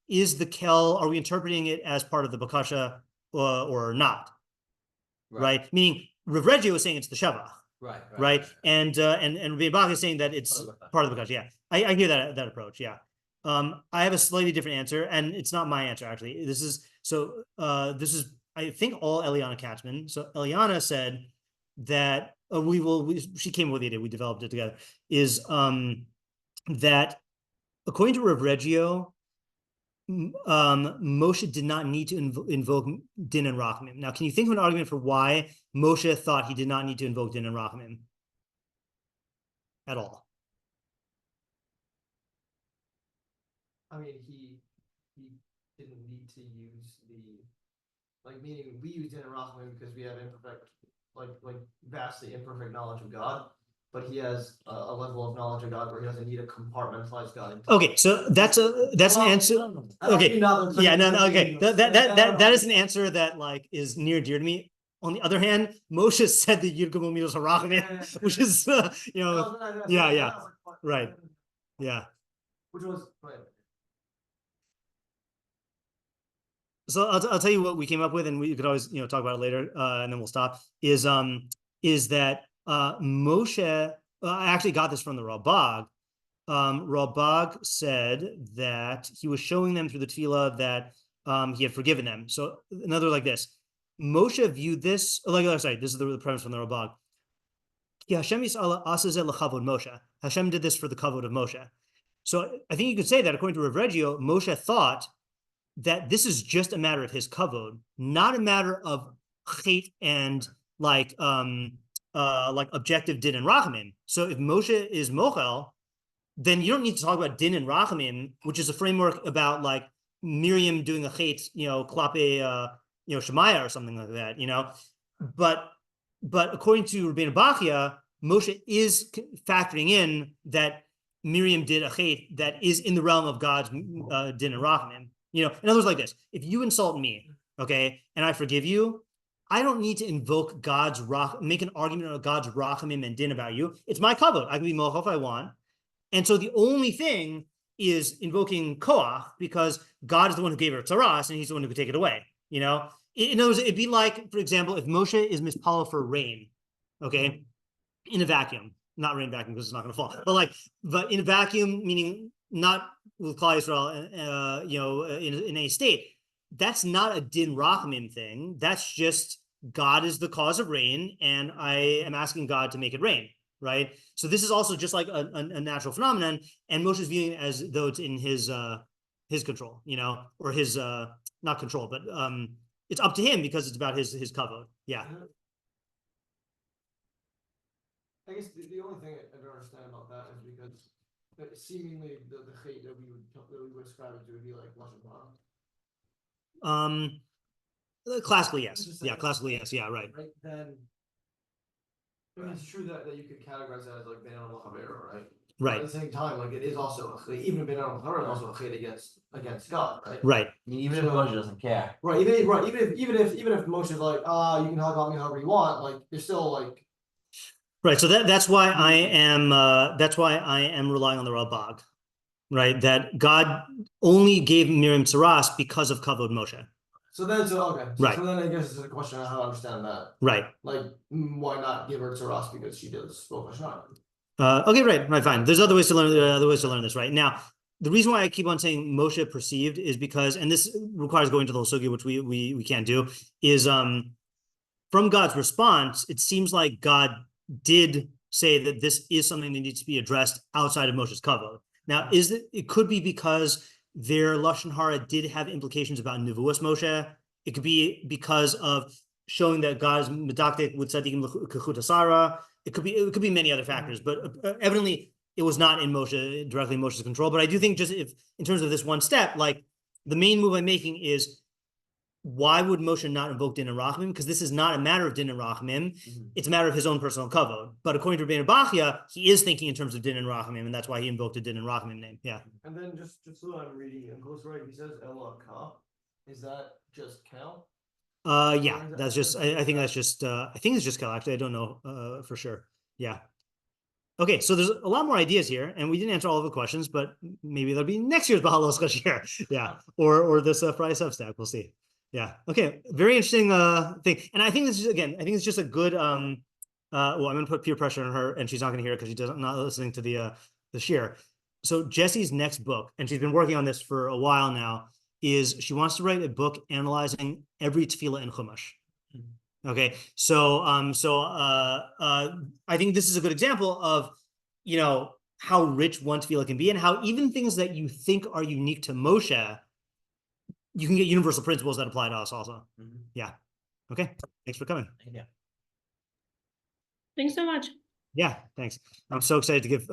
the kel, are we interpreting it as part of the bakasha or not? Right? Meaning Ravregio is saying it's the shevach. Right. And Revina Bachia is saying that it's part of the bakasha. Yeah. I hear that approach. Yeah. I have a slightly different answer, and it's not my answer actually. This is I think all Eliana Katzman. So Eliana said that she came with the idea, we developed it together, is that according to Ravregio, Moshe did not need to invoke din and rachamim. Now, can you think of an argument for why Moshe thought he did not need to invoke din and rachamim at all? I mean, he didn't need to use meaning we use din and rachamim because we have imperfect, vastly imperfect knowledge of God. But he has a level of knowledge of God where he doesn't need to compartmentalize God. Okay, so that's an answer. Okay, yeah, no, okay. That is an answer that is near and dear to me. On the other hand, Moshe said the Yud Gimel Midos HaRachamim, which is yeah, right, yeah. Which was right. So I'll tell you what we came up with, and we could always talk about it later, and then we'll stop. Is that Moshe? I actually got this from the Ralbag. Ralbag said that he was showing them through the tefilah that he had forgiven them. So another like this, Moshe viewed this. This is the premise from the Ralbag. Hashem did this for the kavod of Moshe. So I think you could say that according to Ravregio, Moshe thought that this is just a matter of his kavod, not a matter of chait and objective din and rachamim. So if Moshe is mochel, then you don't need to talk about din and rachamim, which is a framework about Miriam doing a chait, klape, Shemaya or something like that, But according to Revina Bachia, Moshe is factoring in that Miriam did a chait that is in the realm of God's din and rachamim. In other words, like this: if you insult me, okay, and I forgive you, I don't need to invoke make an argument of God's rachamim and din about you. It's my kavod. I can be mochel if I want. And so the only thing is invoking koach, because God is the one who gave her tzaras, and he's the one who could take it away. In other words, it'd be like, for example, if Moshe is mispala for rain, okay, in a vacuum, not rain vacuum because it's not going to fall, but in a vacuum, meaning not with Klal Yisrael, in a state. That's not a din rachamim thing. That's just God is the cause of rain, and I am asking God to make it rain. right? So this is also just like a natural phenomenon, and Moshe is viewing it as though it's in his control, or his not control, but it's up to him because it's about his kavod. Yeah. I guess the only thing I don't understand about that is because seemingly the chait that we would ascribe it to would be like lashon hara. Classically, yes. Yeah, classically, yes. Yeah, right. Right then, I mean, it's true that you could categorize that as like behaalosecha, right? Right. But at the same time, like it is also even behaalosecha is also a chait against God, right? Right. I mean, even if Moshe doesn't care. Right. Even if Moshe is like, you can hug on me however you want, like you're still like. Right. So that's why I am relying on the Ralbag, right? That God only gave Miriam tzaras because of kavod Moshe. So then, okay. Right. So then I guess it's a question of how to understand that. Right. Like, why not give her tzaras because she does spoke Hashanah? Okay, right, fine. There's other ways to learn this, right? Now, the reason why I keep on saying Moshe perceived is because, and this requires going to the whole sugya, which we can't do, is from God's response, it seems like God did say that this is something that needs to be addressed outside of Moshe's kavod. Now, it could be because their lashon hara did have implications about nevuos Moshe. It could be because of showing that God is medakdek with tzaddikim kechut asara. It could be many other factors, but evidently it was not in directly Moshe's control. But I do think just if in terms of this one step, like the main move I'm making is why would Moshe not invoke din and rachamim? Because this is not a matter of din and rachamim. It's a matter of his own personal kavod. But according to Rבינו Bachya, he is thinking in terms of din and rachamim, and that's why he invoked a din and rachamim name. Yeah. And then just so I'm reading Unclose right, he says Elokah. Is that just Cal? Yeah, that's just. I think that's just. I think it's just Cal. Actually, I don't know for sure. Yeah. Okay, so there's a lot more ideas here, and we didn't answer all of the questions, but maybe there'll be next year's Behaalosecha. Yeah, or this Friday Substack. We'll see. Yeah. Okay. Very interesting thing, and I think this is I think it's just a good. Well, I'm going to put peer pressure on her, and she's not going to hear it because she's not listening to the shiur. So Jesse's next book, and she's been working on this for a while now, is she wants to write a book analyzing every tefilah in Chumash. Okay, so I think this is a good example of how rich one tefilah can be, and how even things that you think are unique to Moshe, you can get universal principles that apply to us also. Yeah. Okay. Thanks for coming. Yeah. Thanks so much. Yeah. Thanks. I'm so excited to give